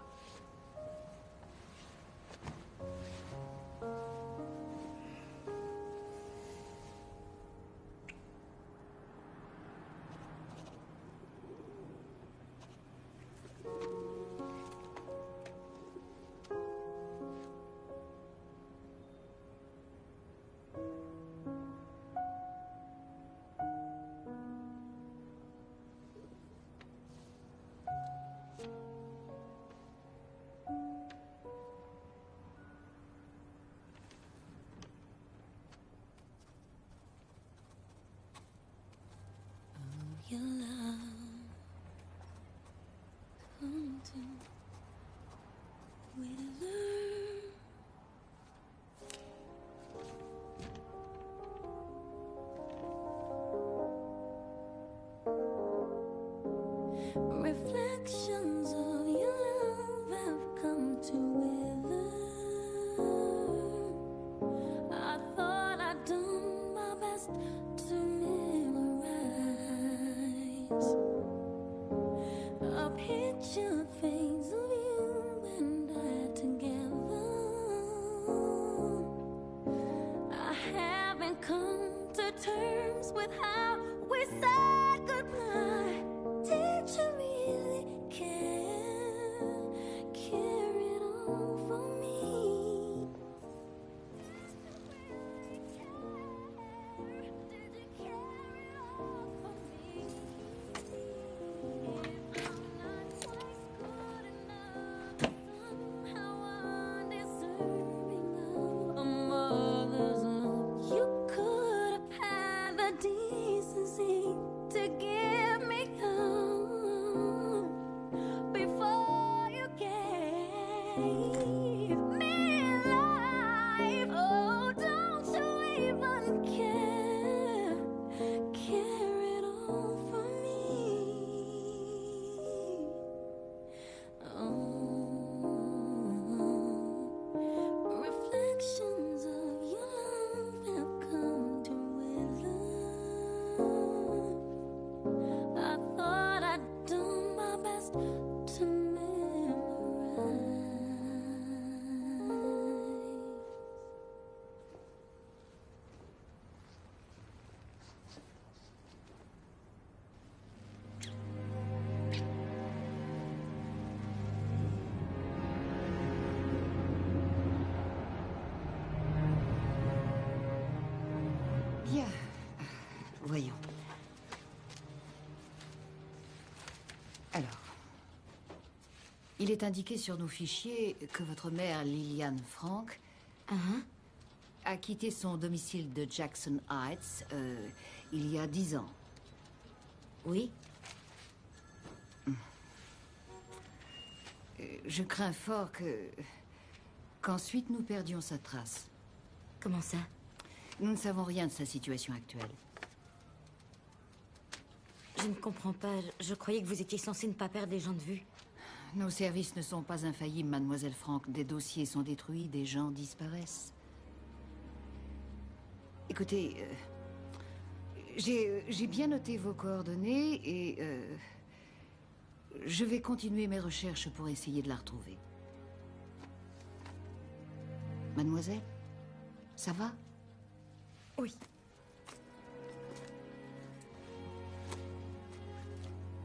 come to terms with how we said goodbye. Did you really care it all for me? You could have had the decency to give me home before you gave me life. Oh, don't you even care it all for me? Reflections of your love have come to wither. I thought I'd done my best to memorize. Bien. Voyons. Alors. Il est indiqué sur nos fichiers que votre mère, Lillian Frank, a quitté son domicile de Jackson Heights il y a 10 ans. Oui. Je crains fort qu'ensuite nous perdions sa trace. Comment ça? Nous ne savons rien de sa situation actuelle. Je ne comprends pas. Je croyais que vous étiez censée ne pas perdre les gens de vue. Nos services ne sont pas infaillibles, mademoiselle Frank. Des dossiers sont détruits, des gens disparaissent. Écoutez, j'ai bien noté vos coordonnées et je vais continuer mes recherches pour essayer de la retrouver. Mademoiselle, ça va? Oui.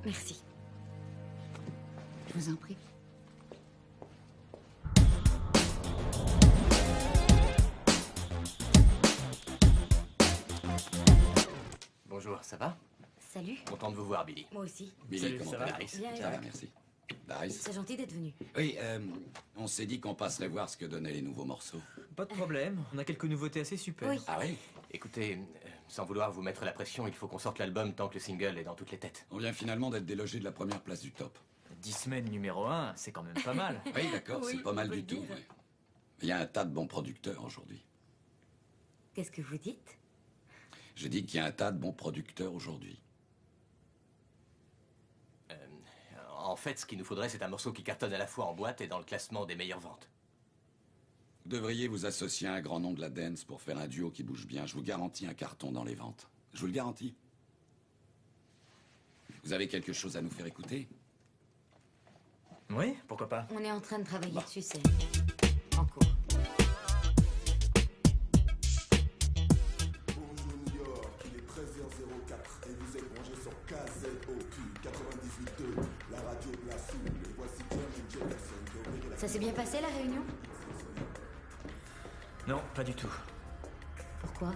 Merci. Je vous en prie. Bonjour, ça va? Salut. Content de vous voir, Billy. Moi aussi. Billy, Salut, comment ça va, vas-tu? Darius? Bien, Ça va, et merci. Darius? C'est gentil d'être venu. Oui, on s'est dit qu'on passerait voir ce que donnaient les nouveaux morceaux. Pas de problème, on a quelques nouveautés assez super. Oui. Ah oui? Écoutez, sans vouloir vous mettre la pression, il faut qu'on sorte l'album tant que le single est dans toutes les têtes. On vient finalement d'être délogé de la première place du top. 10 semaines numéro 1, c'est quand même pas mal. Oui, d'accord, Oui, c'est pas mal on peut du le tout. dire. Ouais. Il y a un tas de bons producteurs aujourd'hui. Qu'est-ce que vous dites? Je dis qu'il y a un tas de bons producteurs aujourd'hui. En fait, ce qu'il nous faudrait, c'est un morceau qui cartonne à la fois en boîte et dans le classement des meilleures ventes. Vous devriez vous associer à un grand nom de la dance pour faire un duo qui bouge bien. Je vous garantis un carton dans les ventes. Je vous le garantis. Vous avez quelque chose à nous faire écouter? Oui, pourquoi pas? On est en train de travailler dessus, c'est en cours. Bonjour New York, il est 13h04 et vous êtes branchés sur KZOQ 98.2, la radio de la Soul. Et voici Jermaine Jefferson qui a ouvert la... Ça s'est bien passé, la réunion? Non, pas du tout. Pourquoi?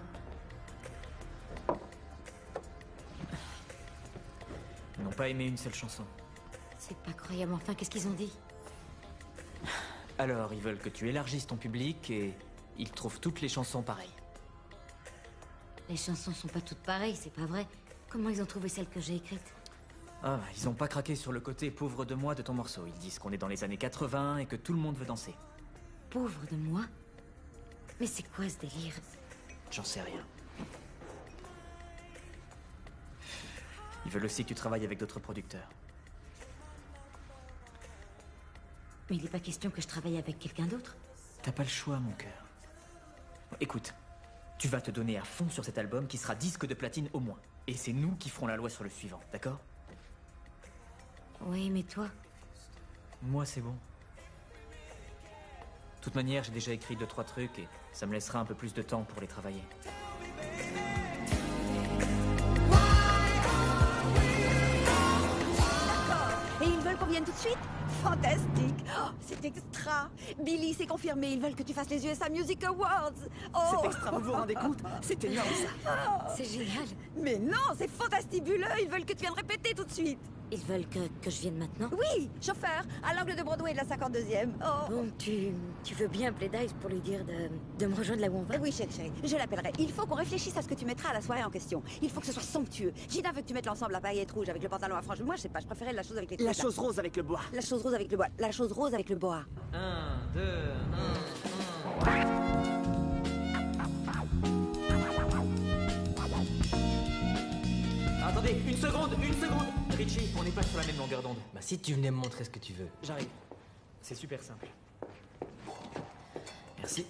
Ils n'ont pas aimé une seule chanson. C'est pas croyable. Enfin, qu'est-ce qu'ils ont dit? Alors, ils veulent que tu élargisses ton public et ils trouvent toutes les chansons pareilles. Les chansons sont pas toutes pareilles, c'est pas vrai. Comment ils ont trouvé celle que j'ai écrite? Ah, ils ont pas craqué sur le côté pauvre de moi de ton morceau. Ils disent qu'on est dans les années 80 et que tout le monde veut danser. Pauvre de moi? Mais c'est quoi ce délire? J'en sais rien. Ils veulent aussi que tu travailles avec d'autres producteurs. Mais il n'est pas question que je travaille avec quelqu'un d'autre. T'as pas le choix, mon cœur. Écoute, tu vas te donner à fond sur cet album qui sera disque de platine au moins. Et c'est nous qui ferons la loi sur le suivant, d'accord? Oui, mais toi? Moi, c'est bon. De toute manière, j'ai déjà écrit 2-3 trucs et ça me laissera un peu plus de temps pour les travailler. vienne tout de suite? Fantastique. Oh, c'est extra. Billy, c'est confirmé. Ils veulent que tu fasses les USA Music Awards. Oh. C'est extra, vous vous rendez compte? C'est énorme, ça. C'est génial. Mais non, c'est fantastibuleux. Ils veulent que tu viennes répéter tout de suite. Ils veulent que je vienne maintenant? Oui, chauffeur, à l'angle de Broadway de la 52e. Oh. Bon, tu veux bien appeler Dice pour lui dire de me rejoindre là où on va? Oui, chérie, je l'appellerai. Il faut qu'on réfléchisse à ce que tu mettras à la soirée en question. Il faut que ce soit somptueux. Gina veut que tu mettes l'ensemble à paillettes rouges avec le pantalon à franges. Moi, je sais pas, je préférais la chose avec les La trucs, là. chose rose avec le bois. La chose rose avec le bois. La chose rose avec le bois. 1, 2, 1. Attendez, une seconde. Richie, on n'est pas sur la même longueur d'onde. Bah si tu venais me montrer ce que tu veux. J'arrive. C'est super simple. Merci.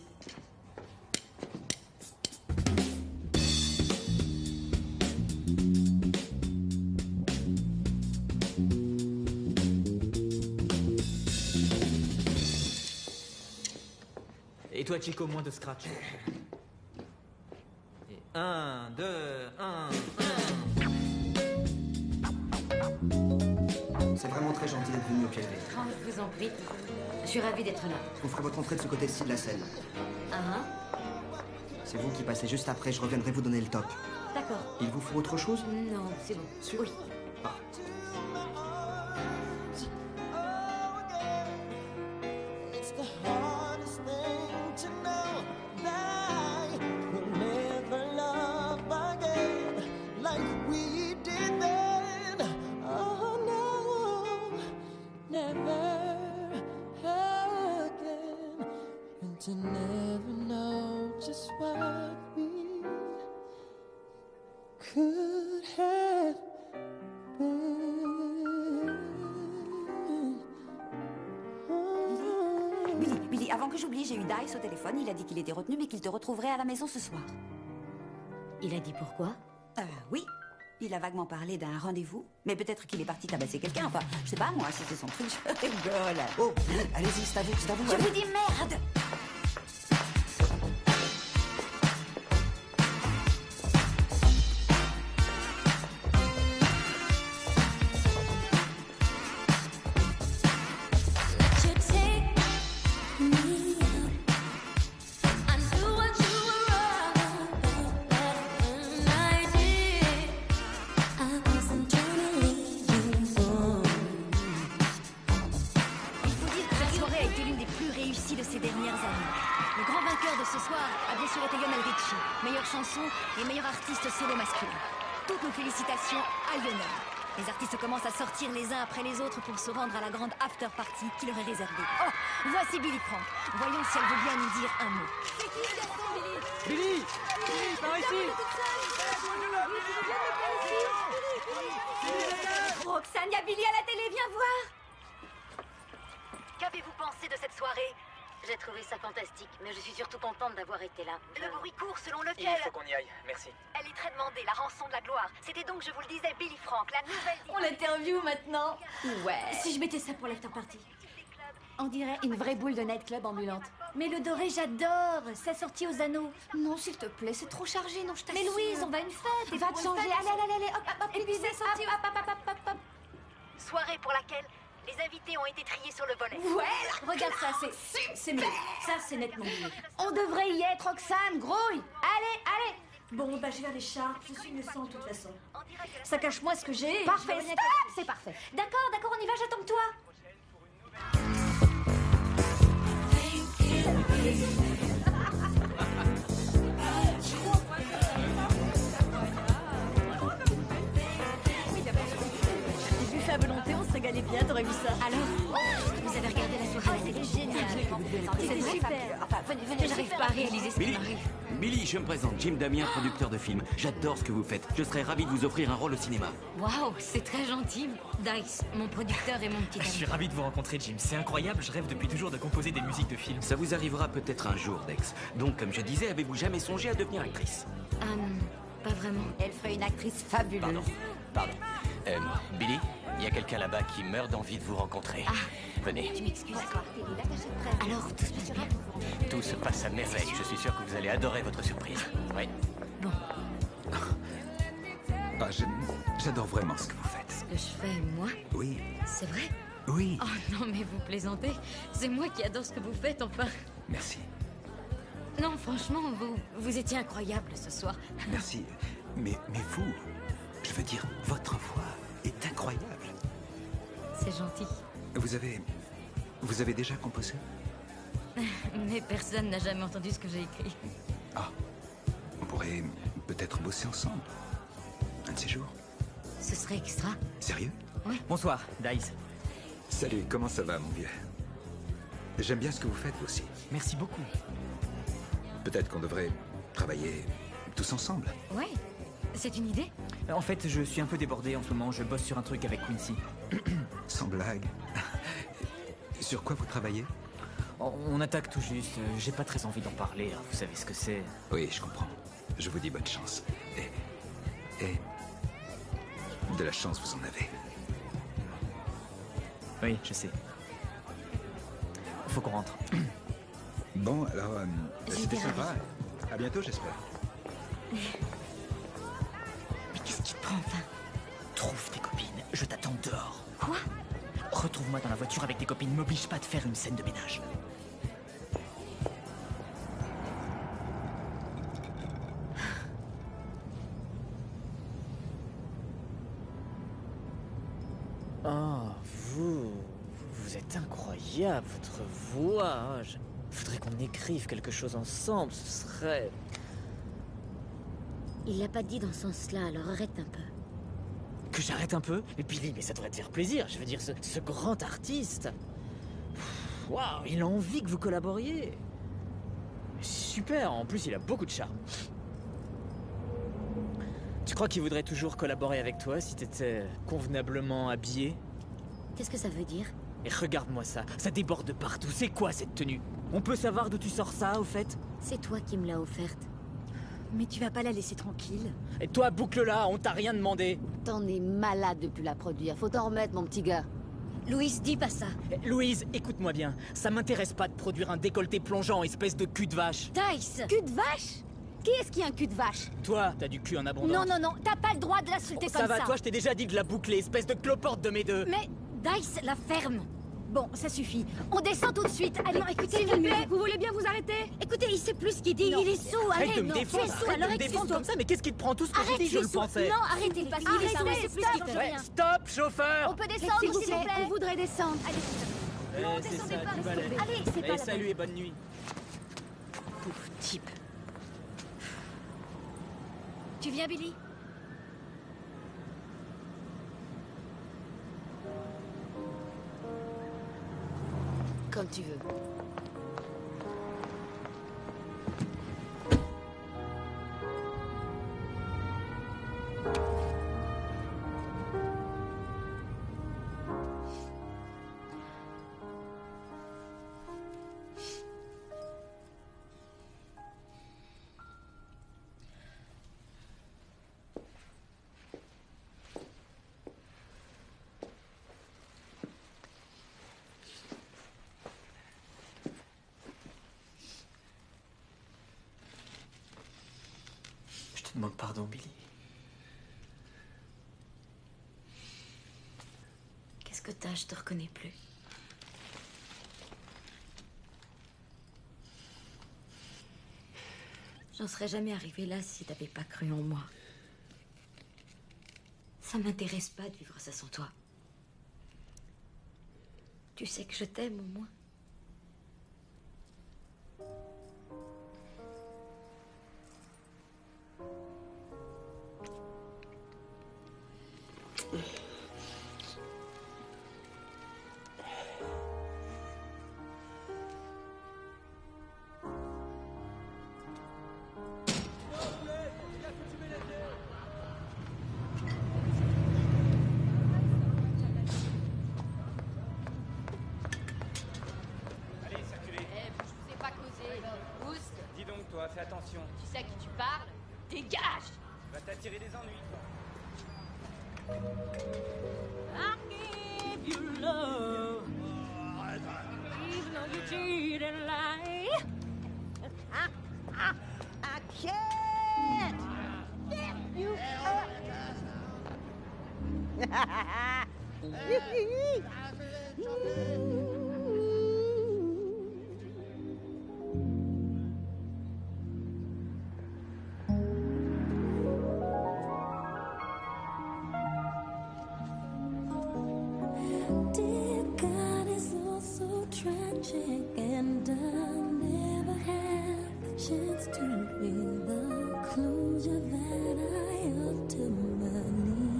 Et toi, Chico, moins de scratch. Et 1, 2, 1, 1. C'est vraiment très gentil d'être venu au pied levé. Oh, je vous en prie. Je suis ravie d'être là. Vous ferez votre entrée de ce côté-ci de la scène. C'est vous qui passez juste après, je reviendrai vous donner le top. D'accord. Il vous faut autre chose? Non, c'est bon. Sûr? Oui. Ah. It's the hardest thing to know that we'll never love again like we did then. Oh no, never again. And to never know just what we could have been. Billy, avant que j'oublie, j'ai eu Dice au téléphone. Il a dit qu'il était retenu, mais qu'il te retrouverait à la maison ce soir. Il a dit pourquoi? Oui. Il a vaguement parlé d'un rendez-vous, mais peut-être qu'il est parti tabasser quelqu'un. Enfin, je sais pas, moi, si c'est son truc, je rigole. Oh, allez-y, c'est à vous, c'est à vous. Je vous dis merde! Et meilleur artiste solo masculin. Toutes nos félicitations à Lionel. Les artistes commencent à sortir les uns après les autres pour se rendre à la grande after party qui leur est réservée. Oh, voici Billy Frank. Voyons si elle veut bien nous dire un mot. C'est qui ce garçon, Billy? Billy, par ici. Roxane, y a Billy à la télé, viens voir. Qu'avez-vous pensé de cette soirée? J'ai trouvé ça fantastique, mais je suis surtout contente d'avoir été là. Le bruit court selon lequel... Il faut qu'on y aille, merci. Elle est très demandée, la rançon de la gloire. C'était donc, je vous le disais, Billy Frank, la nouvelle... On l'interview maintenant. Ouais. Si je mettais ça pour l'after party. On dirait une vraie boule de nightclub ambulante. Mais le doré, j'adore. Ça sortit aux anneaux. Non, s'il te plaît, c'est trop chargé, non, je t'assure. Mais Louise, on va à une fête. Va te changer. Allez, hop, hop, hop. Et puis c'est sorti. Hop. Soirée pour laquelle les invités ont été triés sur le volet. Ouais, regarde ça, c'est mieux. Ça, c'est nettement mieux. On devrait y être, Roxane, grouille. Allez. Bon, bah, je vais à l'écharpe. Je suis innocente, de toute façon. Ça cache moi ce que j'ai. Parfait, stop, c'est parfait. D'accord, on y va, j'attends que toi. J'ai vu à volonté, on se régalait bien, t'aurais vu ça. Alors, vous avez regardé la soirée? C'était génial. C'était super. Enfin, venez, J'arrive pas à réaliser ce qui m'arrive. Billy, je me présente, Jim Damien, producteur de films. J'adore ce que vous faites. Je serais ravi de vous offrir un rôle au cinéma. Waouh, c'est très gentil. Dice, mon producteur et mon petit ami. Je suis ravi de vous rencontrer, Jim. C'est incroyable, je rêve depuis toujours de composer des musiques de films. Ça vous arrivera peut-être un jour, Dex. Donc, comme je disais, avez-vous jamais songé à devenir actrice? Pas vraiment. Elle ferait une actrice fabuleuse. Pardon. Billy, il y a quelqu'un là-bas qui meurt d'envie de vous rencontrer. Venez. Tu m'excuses. Alors, tout se passe bien? Tout se passe à merveille. Je suis sûr que vous allez adorer votre surprise. Oui. Bon. J'adore vraiment ce que vous faites. Ce que je fais, moi? Oui. C'est vrai? Oui. Oh non, mais vous plaisantez. C'est moi qui adore ce que vous faites, enfin. Merci. Non, franchement, vous étiez incroyable ce soir. Merci. Mais vous, je veux dire, votre voix est incroyable. C'est gentil. Vous avez déjà composé? Mais personne n'a jamais entendu ce que j'ai écrit. Ah, on pourrait peut-être bosser ensemble. Un de ces jours. Ce serait extra. Sérieux? Oui. Bonsoir, Dice. Salut, comment ça va, mon vieux? J'aime bien ce que vous faites, vous aussi. Merci beaucoup. Peut-être qu'on devrait travailler tous ensemble. Ouais, c'est une idée. En fait, je suis un peu débordé en ce moment. Je bosse sur un truc avec Quincy. Sans blague. Sur quoi vous travaillez? On attaque tout juste. J'ai pas très envie d'en parler. Vous savez ce que c'est. Oui, je comprends. Je vous dis bonne chance. Et de la chance, vous en avez. Oui, je sais. Faut qu'on rentre. Bon, alors, c'était sympa. À bientôt, j'espère. Mais qu'est-ce qui te prend, enfin? Trouve tes copines. Je t'attends dehors. Quoi? Retrouve-moi dans la voiture avec tes copines. M'oblige pas de faire une scène de ménage. Oh, vous êtes incroyable, votre voix. Je voudrais qu'on écrive quelque chose ensemble, ce serait... Il l'a pas dit dans ce sens-là, alors arrête un peu. Que j'arrête un peu? Mais Billy, mais ça devrait te faire plaisir. Je veux dire, ce grand artiste. Waouh, il a envie que vous collaboriez. Super, en plus il a beaucoup de charme. Tu crois qu'il voudrait toujours collaborer avec toi si t'étais convenablement habillé? Qu'est-ce que ça veut dire? Et regarde-moi ça, ça déborde partout. C'est quoi cette tenue? On peut savoir d'où tu sors ça, au fait? C'est toi qui me l'as offerte. Mais tu vas pas la laisser tranquille? Et toi, boucle-la, on t'a rien demandé. T'en es malade de plus la produire. Faut t'en remettre, mon petit gars. Louise, dis pas ça. Louise, écoute-moi bien. Ça m'intéresse pas de produire un décolleté plongeant, espèce de cul de vache. Dice! Cul de vache? Qui est-ce qui a un cul de vache? Toi, t'as du cul en abondance. Non, non, non, t'as pas le droit de l'insulter comme ça. Ça va, toi, je t'ai déjà dit de la boucler, espèce de cloporte de mes deux. Mais Dice, la ferme. Bon, ça suffit. On descend tout de suite. Allez, non, écoutez, s'il vous plaît. vous voulez bien vous arrêter? Écoutez, il sait plus ce qu'il dit, Non. il est sous, Arrête allez, de me non, défendre, tu es sous, arrête alors de me défendre excuse-toi. comme ça, mais qu'est-ce qui te prend tout ce que je Arrête, dis, je tu es le sous. pensais. Non, arrêtez, parce qu'il est sous, c'est plus qu'il fait rien. Stop, chauffeur. On peut descendre, S'il vous s'il plaît, vous plaît. on voudrait descendre. Allez, non, C'est descendez ça, pas, du s'il vous balai. plaît. Allez, c'est pas Allez, la salut peine. et bonne nuit. Pauvre type. Tu viens, Billy? Comme tu veux. Je te demande pardon, Billy. Qu'est-ce que t'as? Je te reconnais plus. J'en serais jamais arrivée là si t'avais pas cru en moi. Ça m'intéresse pas de vivre ça sans toi. Tu sais que je t'aime au moins. Allez, circulez. Je vous ai pas causé. Oust, Dis donc, toi, fais attention. tu sais à qui tu parles? Dégage! Tu vas t'attirer des ennuis, toi. I give you love, even though you cheat and lie. I can't get you up. Dear God, it's all so tragic, and I never had the chance to feel the closure that I ultimately need.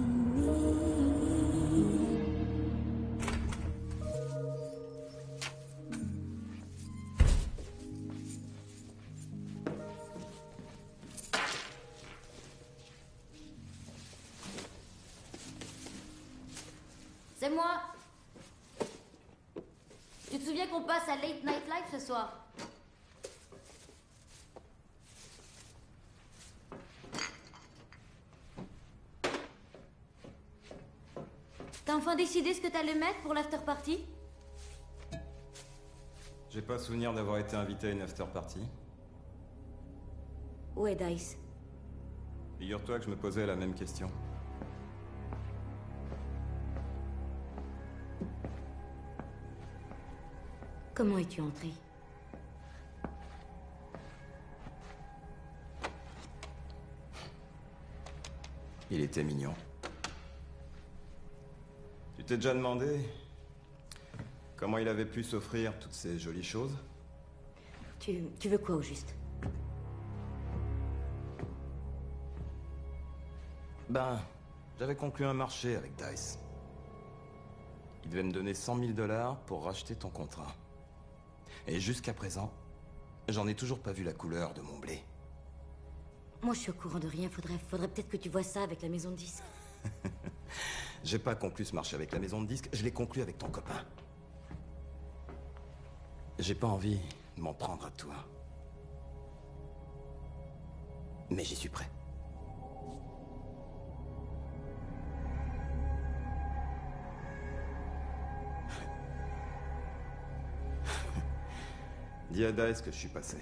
C'est moi. Tu te souviens qu'on passe à Late Night Live ce soir? T'as enfin décidé ce que t'allais mettre pour l'after party? J'ai pas souvenir d'avoir été invité à une after party. Où est Dice? Figure-toi que je me posais la même question. Comment es-tu entré? Il était mignon. Tu t'es déjà demandé comment il avait pu s'offrir toutes ces jolies choses? Tu veux quoi au juste? Ben, j'avais conclu un marché avec Dice. Il devait me donner 100 000 $ pour racheter ton contrat. Et jusqu'à présent, j'en ai toujours pas vu la couleur de mon blé. Moi, je suis au courant de rien. Faudrait peut-être que tu vois ça avec la maison de disques. J'ai pas conclu ce marché avec la maison de disques, je l'ai conclu avec ton copain. J'ai pas envie de m'en prendre à toi. Mais j'y suis prêt. Dis à Dice que je suis passé.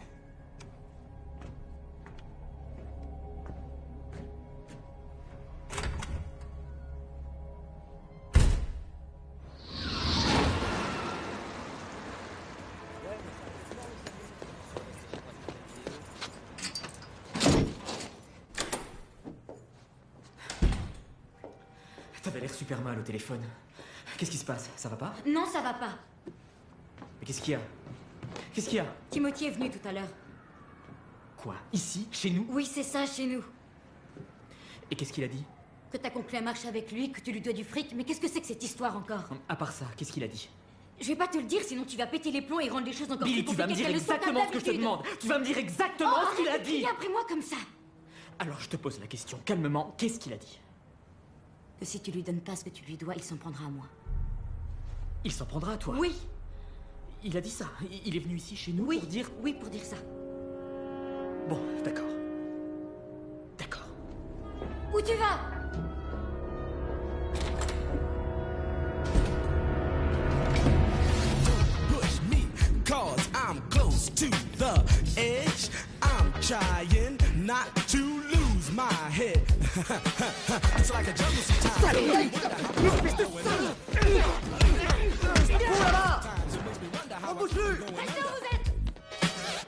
T'avais l'air super mal au téléphone. Qu'est-ce qui se passe? Ça va pas? Non, ça va pas. Mais qu'est-ce qu'il y a? Qu'est-ce qu'il y a? Timothy est venu tout à l'heure. Quoi? Ici? Chez nous? Oui, c'est ça, chez nous. Et qu'est-ce qu'il a dit? Que t'as conclu un marché avec lui, que tu lui dois du fric. Mais qu'est-ce que c'est que cette histoire encore? À part ça, qu'est-ce qu'il a dit? Je vais pas te le dire, sinon tu vas péter les plombs et rendre les choses encore Billy, plus tu vas me compliquées dire qu'elles ne sont exactement ce que je te d'habitude. demande. Tu vas me dire exactement ce qu'il a arrête de dit. crier après moi comme ça. Alors je te pose la question, calmement, qu'est-ce qu'il a dit? Que si tu lui donnes pas ce que tu lui dois, il s'en prendra à moi. Il s'en prendra à toi? Oui. Il a dit ça? Il est venu ici chez nous Oui, pour dire... Oui, pour dire ça. Bon, d'accord. D'accord. Où tu vas? Push me, cause I'm close to the edge. I'm trying not to lose my head. It's like a jungle sometimes.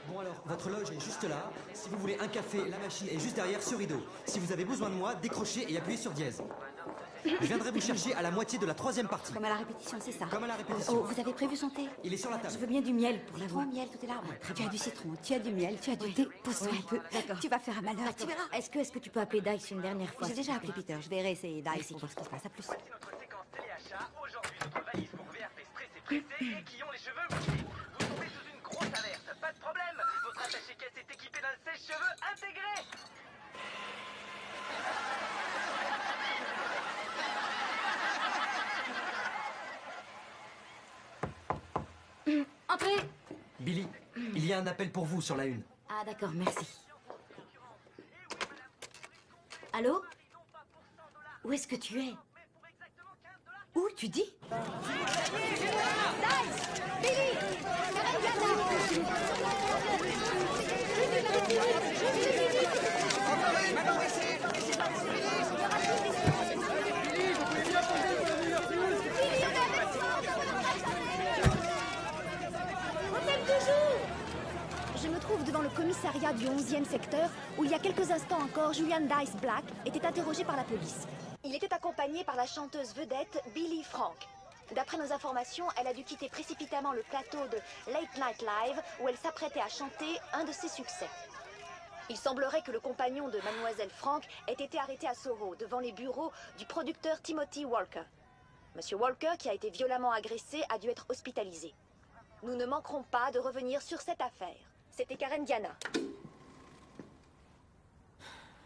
Bon alors, votre loge est juste là. Si vous voulez un café, la machine est juste derrière ce rideau. Si vous avez besoin de moi, décrochez et appuyez sur dièse. Je viendrai vous chercher à la moitié de la troisième partie. Comme à la répétition, c'est ça. Comme à la répétition. Oh, vous avez prévu son thé? Il est sur la table. Je veux bien du miel pour la voix. Citron, miel, tout est là. Tu as du citron, tu as du miel, tu as du thé. Pose-toi un peu. D'accord. Tu vas faire un malheur, tu verras. Est-ce que tu peux appeler Dice une dernière fois? J'ai déjà appelé Peter, je vais réessayer Dice pour voir ce qui se passe. À plus. Aujourd'hui, notre valise pour VRP stressés, pressés et qui ont les cheveux mouillés. Vous tombez sous une grosse alerte, pas de problème. Votre attaché-caisse est équipé d'un sèche-cheveux intégré. Entrez. Billy, il y a un appel pour vous sur la une. Ah d'accord, merci. Allô? Où est-ce que tu es? Où, tu dis? devant le commissariat du 11e secteur, où il y a quelques instants encore, Julian Dice Black était interrogé par la police. Il était accompagné par la chanteuse vedette Billie Frank. D'après nos informations, elle a dû quitter précipitamment le plateau de Late Night Live, où elle s'apprêtait à chanter un de ses succès. Il semblerait que le compagnon de Mademoiselle Frank ait été arrêté à Soho, devant les bureaux du producteur Timothy Walker. Monsieur Walker, qui a été violemment agressé, a dû être hospitalisé. Nous ne manquerons pas de revenir sur cette affaire. C'était Karen Diana.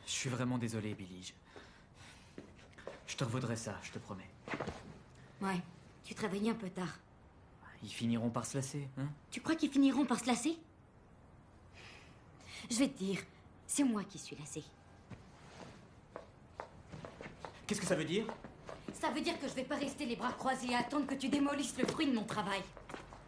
Je suis vraiment désolé, Billy. Je te revaudrai ça, je te promets. Ouais, tu te réveilles un peu tard. Ils finiront par se lasser, hein? Tu crois qu'ils finiront par se lasser? Je vais te dire, c'est moi qui suis lassée. Qu'est-ce que ça veut dire? Ça veut dire que je vais pas rester les bras croisés et attendre que tu démolisses le fruit de mon travail.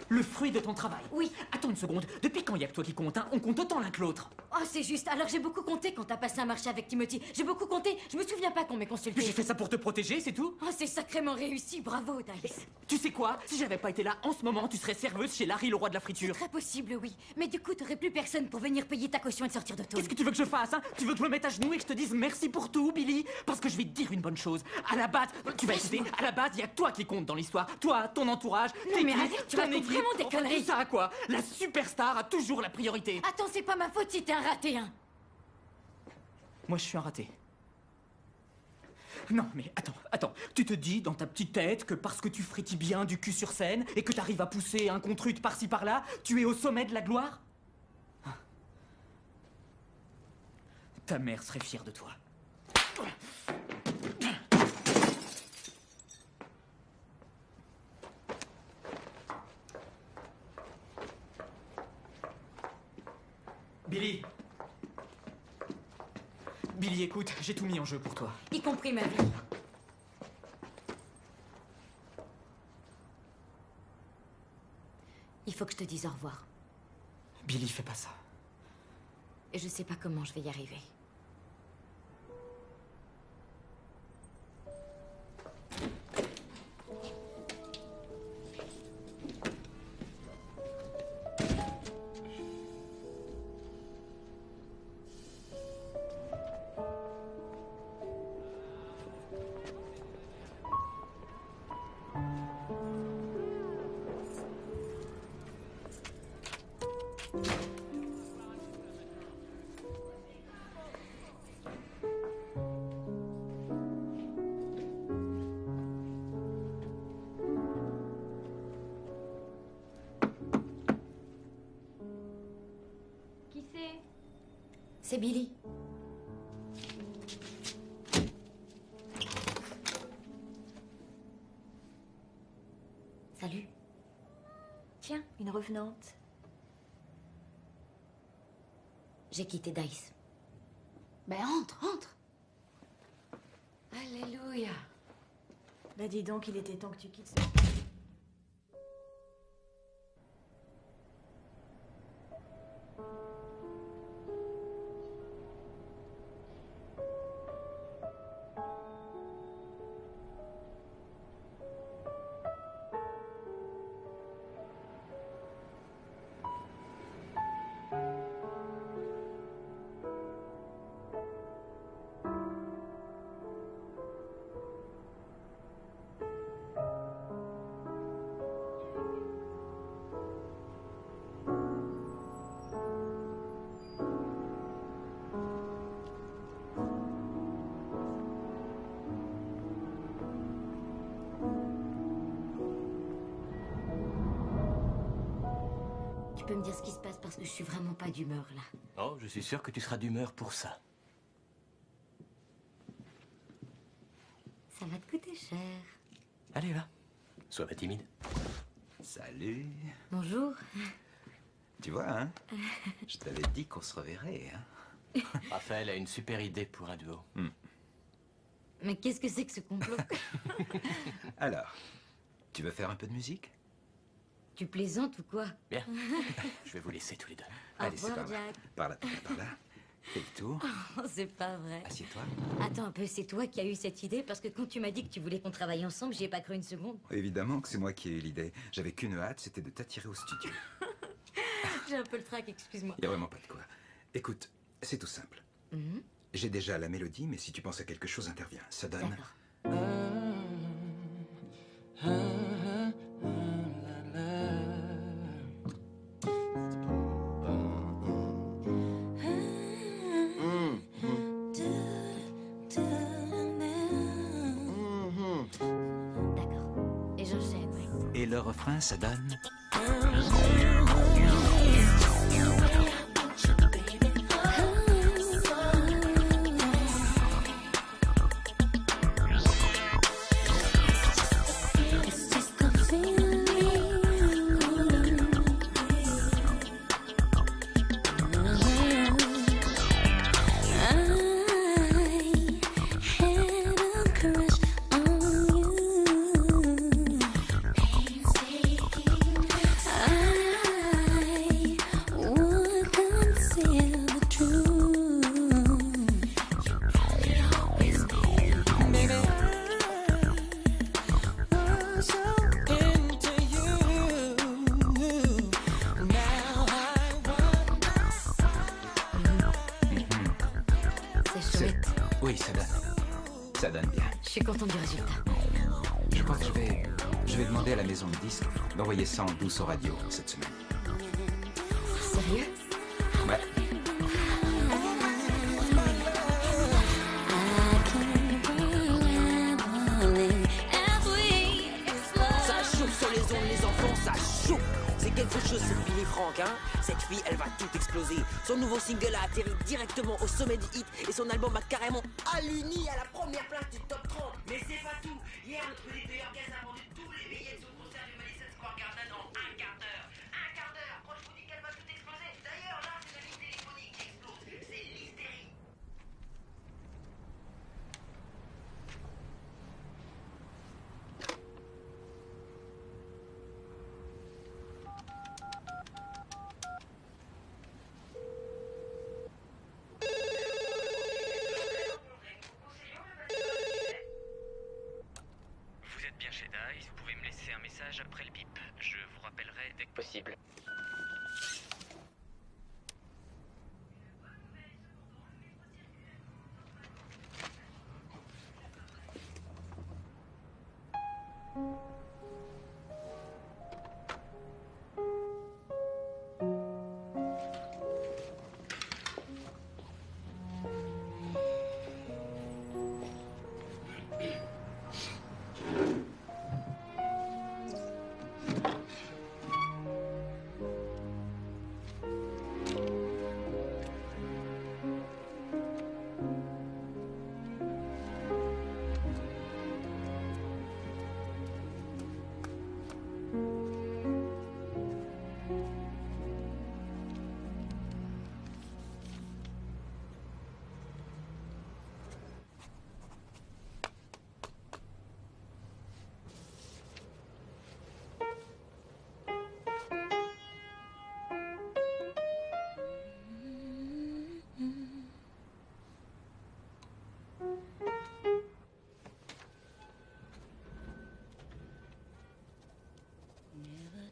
Le fruit de ton travail? Oui. Attends une seconde, depuis quand y a que toi qui compte, hein? On compte autant l'un que l'autre. Oh, c'est juste. Alors j'ai beaucoup compté quand t'as passé un marché avec Timothy. J'ai beaucoup compté. Je me souviens pas qu'on m'ait consulté. Mais j'ai fait ça pour te protéger, c'est tout? Oh, c'est sacrément réussi. Bravo, Dice. Tu sais quoi? Si j'avais pas été là, en ce moment, tu serais serveuse chez Larry, le roi de la friture. C'est très possible, oui. Mais du coup, t'aurais plus personne pour venir payer ta caution et te sortir de tôle. Qu'est-ce que tu veux que je fasse, hein? Tu veux que je me mette à genoux et que je te dise merci pour tout, Billy? Parce que je vais te dire une bonne chose. À la base, tu vas écouter, à la base, il y a que toi qui compte dans l'histoire. Toi, ton entourage, non, mais arrête, tu racontes vraiment des conneries. Tout ça, quoi. La superstar a toujours la priorité. Attends, c'est pas ma faute si t'es un raté, hein. Moi, je suis un raté. Non, mais attends. Tu te dis dans ta petite tête que parce que tu frétilles bien du cul sur scène et que t'arrives à pousser un contrute par-ci par-là, tu es au sommet de la gloire? Ta mère serait fière de toi. Billy! Billy, écoute, j'ai tout mis en jeu pour toi. Y compris ma vie. Il faut que je te dise au revoir. Billy, fais pas ça. Et je sais pas comment je vais y arriver. C'est Billy. Salut. Tiens, une revenante. J'ai quitté Dice. Ben entre. Alléluia. Bah dis donc, il était temps que tu quittes ce... Tu peux me dire ce qui se passe parce que je suis vraiment pas d'humeur là. Oh, je suis sûr que tu seras d'humeur pour ça. Ça va te coûter cher. Allez, va. Sois pas timide. Salut. Bonjour. Tu vois, hein? Je t'avais dit qu'on se reverrait, hein? Raphaël a une super idée pour un duo. Mais qu'est-ce que c'est que ce complot? Alors, tu veux faire un peu de musique? Tu plaisantes ou quoi? Bien. Je vais vous laisser tous les deux. Allez, c'est revoir, par là. Jack. Par là, par là. Fais le tour. Oh, c'est pas vrai. Assieds-toi. Attends un peu, c'est toi qui as eu cette idée? Parce que quand tu m'as dit que tu voulais qu'on travaille ensemble, j'y ai pas cru une seconde. Évidemment que c'est moi qui ai eu l'idée. J'avais qu'une hâte, c'était de t'attirer au studio. J'ai un peu le trac, excuse-moi. Il n'y a vraiment pas de quoi. Écoute, c'est tout simple. Mhm. J'ai déjà la mélodie, mais si tu penses à quelque chose, interviens. Ça donne... Et j'enchaîne, oui. Et le refrain, ça donne... Oui, ça donne. Ça donne bien. Je suis contente du résultat. Je crois que je vais demander à la maison de disques d'envoyer ça en douce aux radios cette semaine. Sérieux? Ouais. Ça chauffe sur les ondes, les enfants, ça chauffe. C'est quelque chose, cette Billy Frank, hein. Cette fille, elle va tout exploser. Son nouveau single a atterri directement au sommet du hit et son album a carrément alluni à la première place du top 30. Mais c'est pas tout. Hier, notre petit Orgasme a vendu tous les billets de son concert du Madison Square Garden en un quart d'heure. Un quart d'heure. Quand je vous dis qu'elle va tout exploser. D'ailleurs, là, c'est la ligne téléphonique qui explose. C'est l'hystérie. Vous êtes bien chez Dice, vous pouvez me laisser un message après le bip. Je vous rappellerai dès que possible.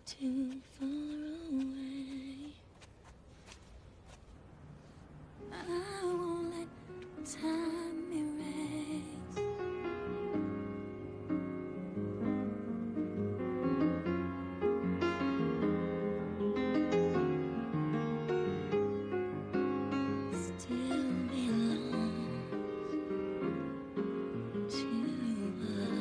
Too far away. I won't let time erase. Still belongs to us.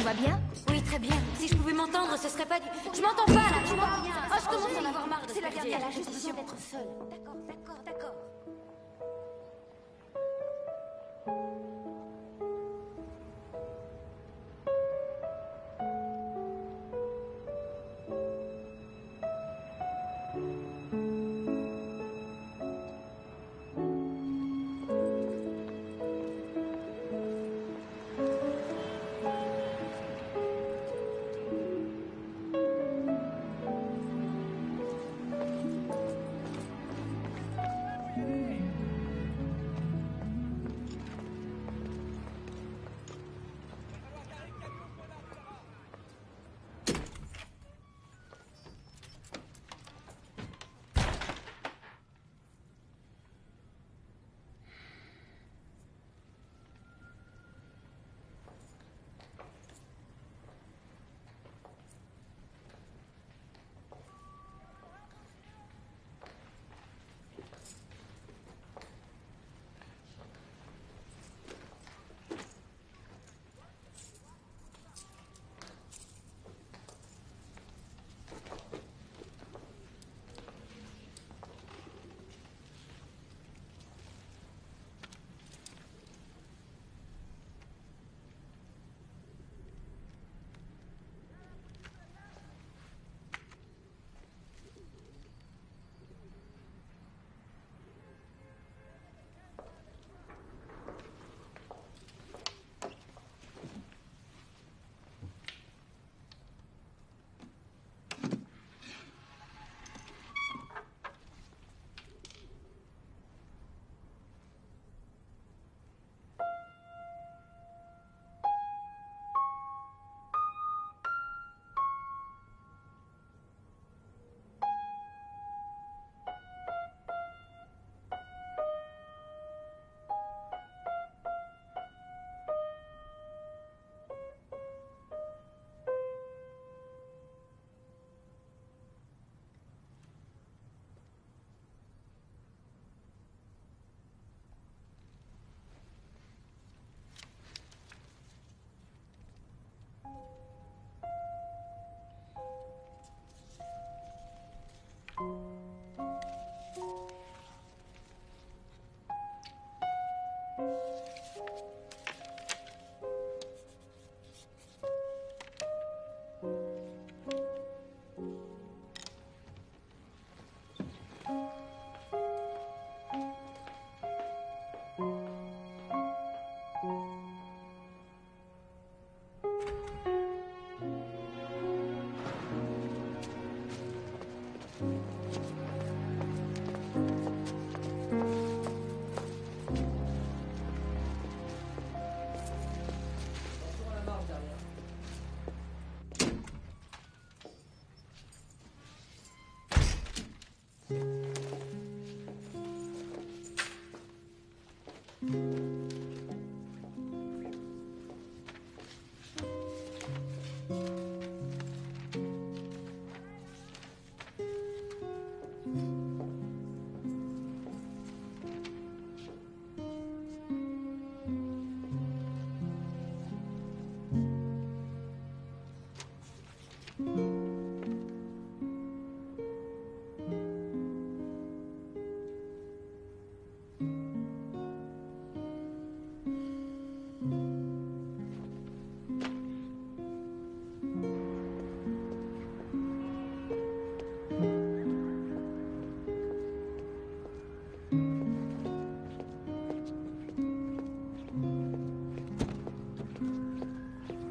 Tout va bien? Oui, très bien. Si je pouvais m'entendre, ce serait pas du... Je m'entends pas, là, tu vois? Oh, je commence à en avoir marre de C'est la ce dernière, elle a merdier. juste besoin d'être seule. D'accord.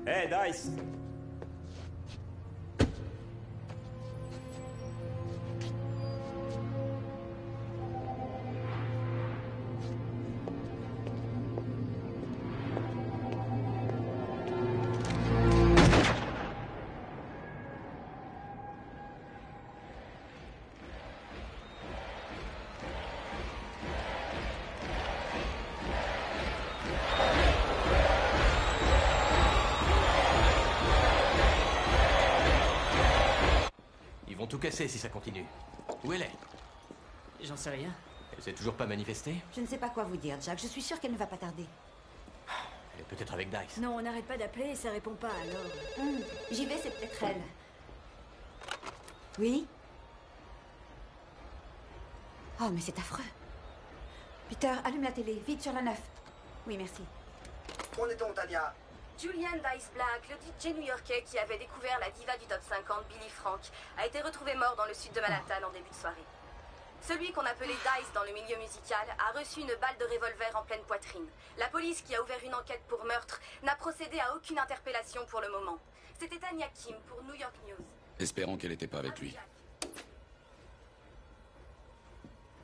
Hey, Dice! Tout casser si ça continue. Où elle est? J'en sais rien. Elle s'est toujours pas manifestée? Je ne sais pas quoi vous dire, Jack. Je suis sûre qu'elle ne va pas tarder. Elle est Peut-être avec Dice. Non, on n'arrête pas d'appeler et ça répond pas, alors... J'y vais, c'est peut-être elle. Oui? Oh, mais c'est affreux. Peter, allume la télé, vite sur la 9. Oui, merci. On est donc, Tania? Julian Dice Black, le DJ new-yorkais qui avait découvert la diva du top 50, Billy Frank, a été retrouvé mort dans le sud de Manhattan en début de soirée. Celui qu'on appelait Dice dans le milieu musical a reçu une balle de revolver en pleine poitrine. La police, qui a ouvert une enquête pour meurtre, n'a procédé à aucune interpellation pour le moment. C'était Tanya Kim pour New York News. Espérons qu'elle n'était pas avec lui.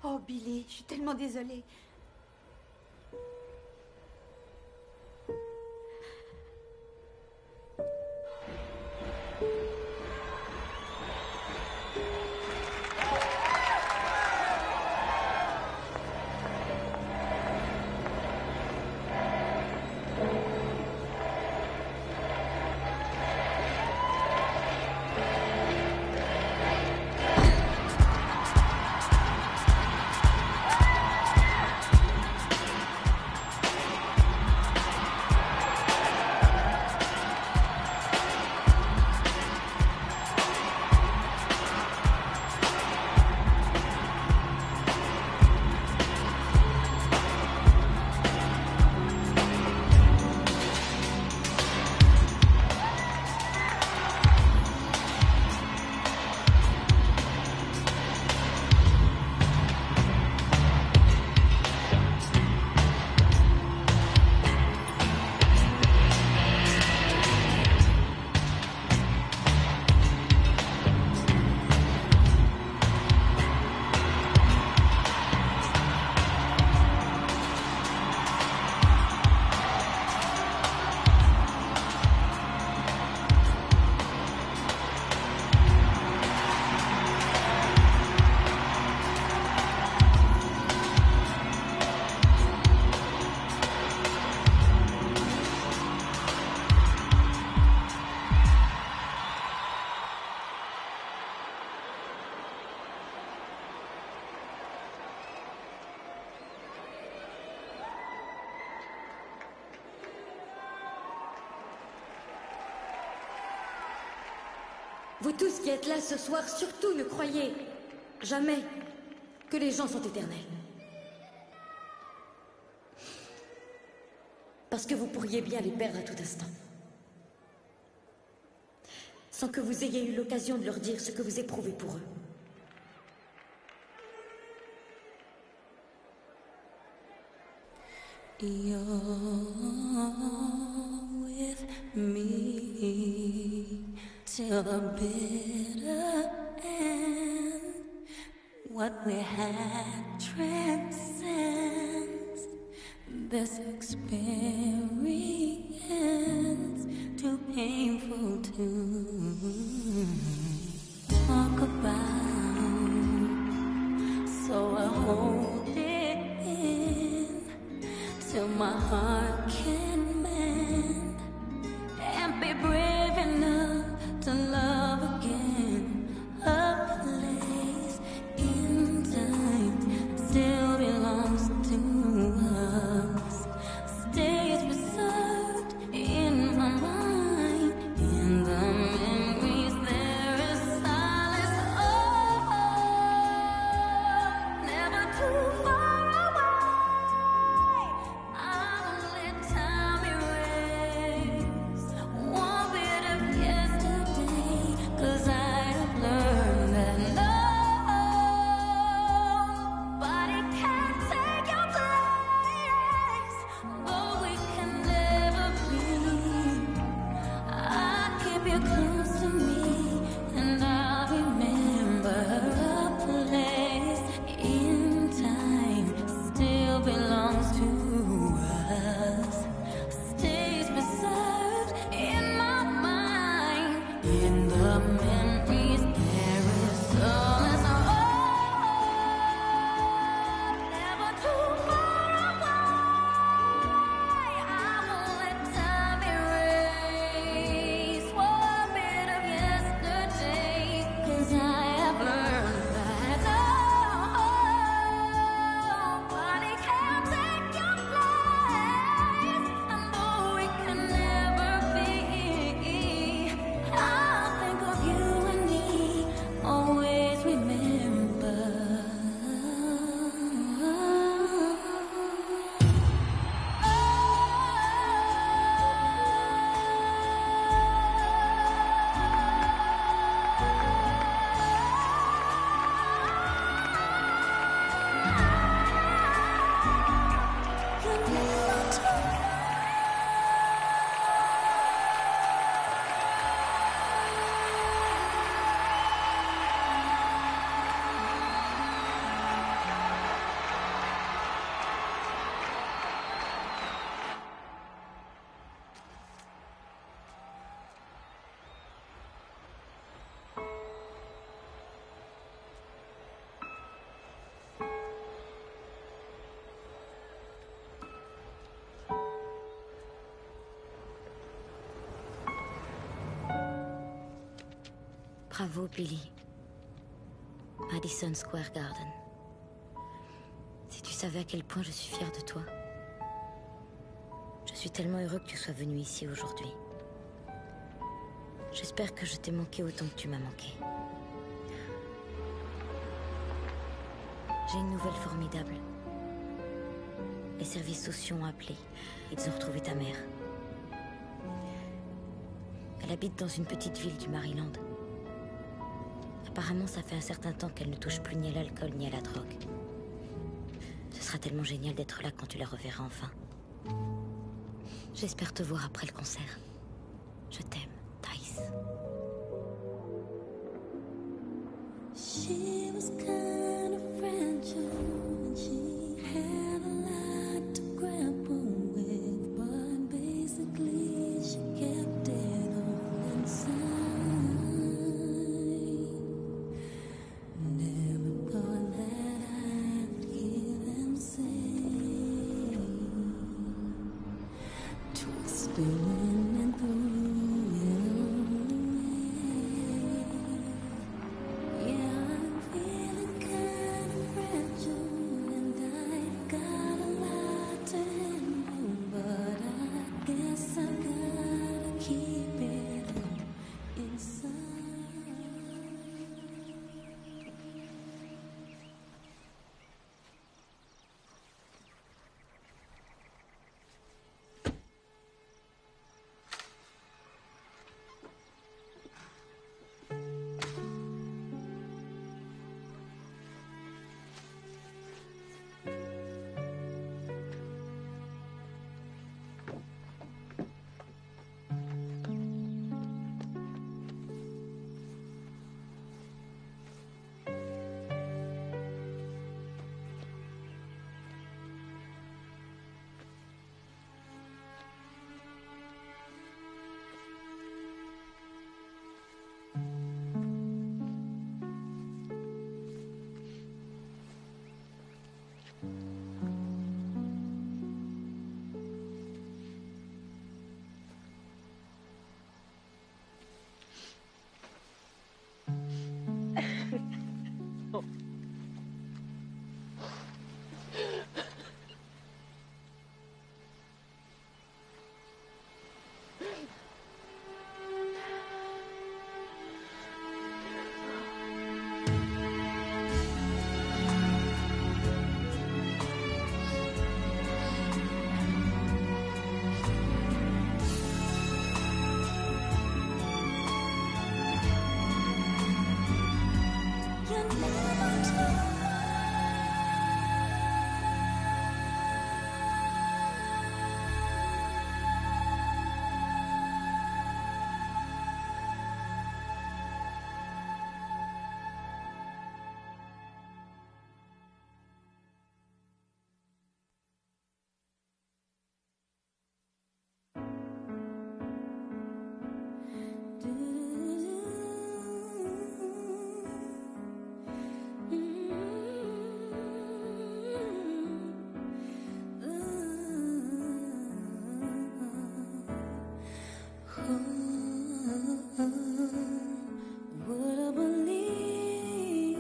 Oh, Billy, je suis tellement désolée. Vous tous qui êtes là ce soir, surtout ne croyez jamais que les gens sont éternels. Parce que vous pourriez bien les perdre à tout instant. Sans que vous ayez eu l'occasion de leur dire ce que vous éprouvez pour eux. You're with me till the bitter end. What we had transcends this experience, too painful to talk about. So I hold it in till my heart can mend and be brave enough to love again. A place in time still belongs to us, stays preserved in my mind. In the memories there is silence, oh, never too far away. I'll let time erase one bit of yesterday, 'cause I have learned that nobody can take your place. Though we can never be, I'll keep you close to me, and I'll remember a place in time still belongs to us, stays preserved in my mind. In the memories there is solace, oh, never too far away. I won't let time erase one bit of yesterday, 'cause I have learned that nobody can take your place. And though we Bravo, Billy. Madison Square Garden. Si tu savais à quel point je suis fière de toi. Je suis tellement heureux que tu sois venu ici aujourd'hui. J'espère que je t'ai manqué autant que tu m'as manqué. J'ai une nouvelle formidable. Les services sociaux ont appelé. Ils ont retrouvé ta mère. Elle habite dans une petite ville du Maryland. Apparemment, ça fait un certain temps qu'elle ne touche plus ni à l'alcool ni à la drogue. Ce sera tellement génial d'être là quand tu la reverras enfin. J'espère te voir après le concert. Je t'aime, Dice. She was kind of fragile and she had a lot to grapple with, but basically she kept it all inside. Never thought that I'd hear them say, twisting and through it all. Yeah, I'm feeling kind of fragile and I've got a lot to handle, but I guess I gotta keep it all inside. Would I believe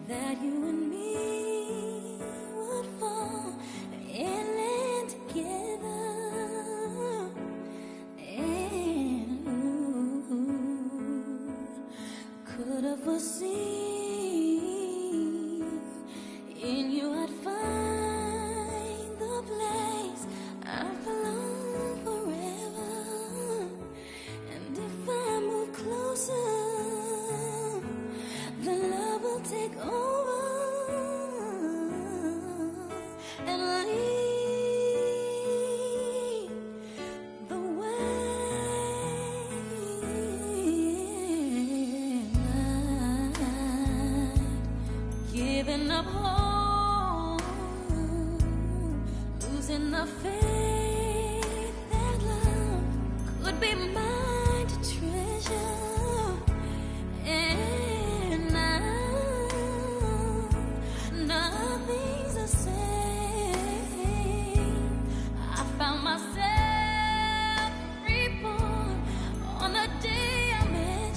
that you and me would fall and land together? And could have foreseen in you I'd find the place I belong forever. And if I move closer, the love will take over and lead the way. I've given up hope, losing the faith that love could be mine to treasure. And now nothing's the same. I found myself reborn on the day I met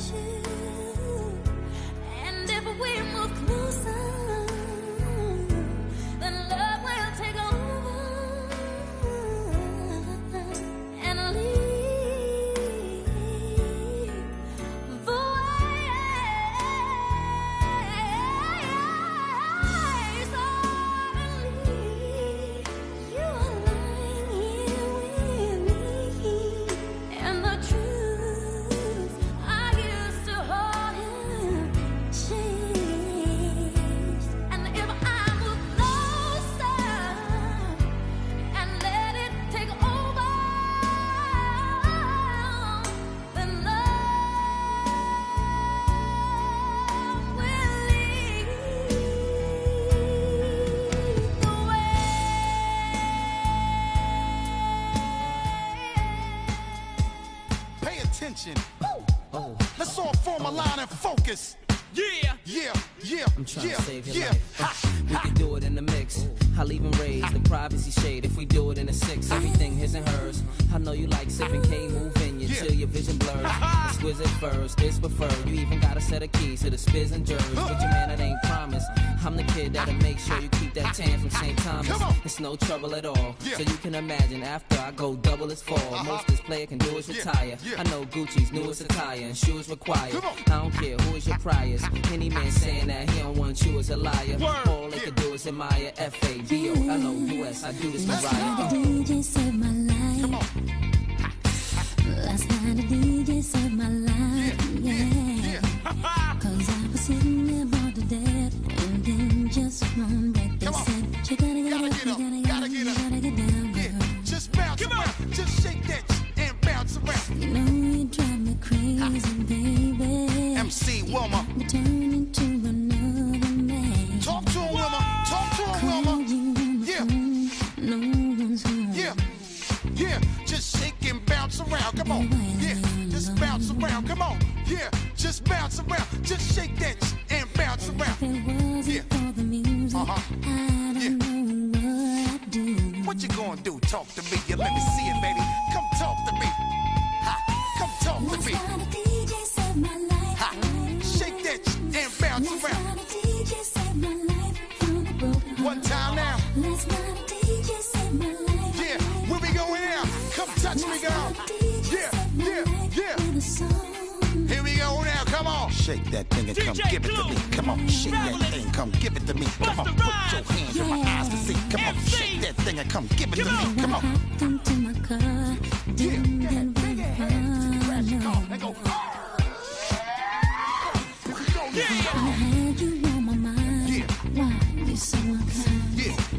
attention. Let's all form a line and focus. I'm trying to save your life. We can do it in the mix. I'll even raise the privacy shade if we do it in a 6. Everything his and hers. I know you like sipping K, move in you till your vision blurs. Exquisite furs, it's preferred. You even got a set of keys to the spiz and jers. But your man, it ain't promised. I'm the kid that'll make sure you keep that tan from St. Thomas. It's no trouble at all. So you can imagine after I go double as fall. Most this player can do is retire. I know Gucci's newest attire and shoes required. I don't care who is your priors. Any man saying that he don't want you is a liar. All they can do is admire FABOLOUS. I do this for Mariah. The DJ saved my life. Come on. Last night the DJ saved my life. Yeah. Cause I was sitting there bored to death. And then just one breath they said, you gotta get up, you gotta get down, girl. Just bounce around, just shake that and bounce around. You know you drive me crazy, baby. MC Wilma. You turn into another man. Talk to him, Wilma. Talk to him, Wilma. No one's home. Yeah, just shake and bounce around. Come on. Yeah, just bounce around. Come on. Yeah, just bounce around. Just shake that and bounce around. Yeah. What you gonna do? Talk to me. You let me see it, baby. Come talk to me. Come talk to me. Shake that and bounce around. One time now. Yeah, where we going now? Come touch me, girl. Yeah. Here we go now, come on. Shake that thing and come give it to me. Come on, shake that thing, come give it to me. Come on, put your hands in my eyes to see. Come on, shake that thing and come give it to me. Come on. Into my car, didn't I had you on my mind. Why you so unkind?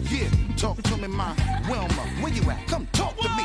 Yeah. Talk to me, my Wilma. Where you at? Come talk to me.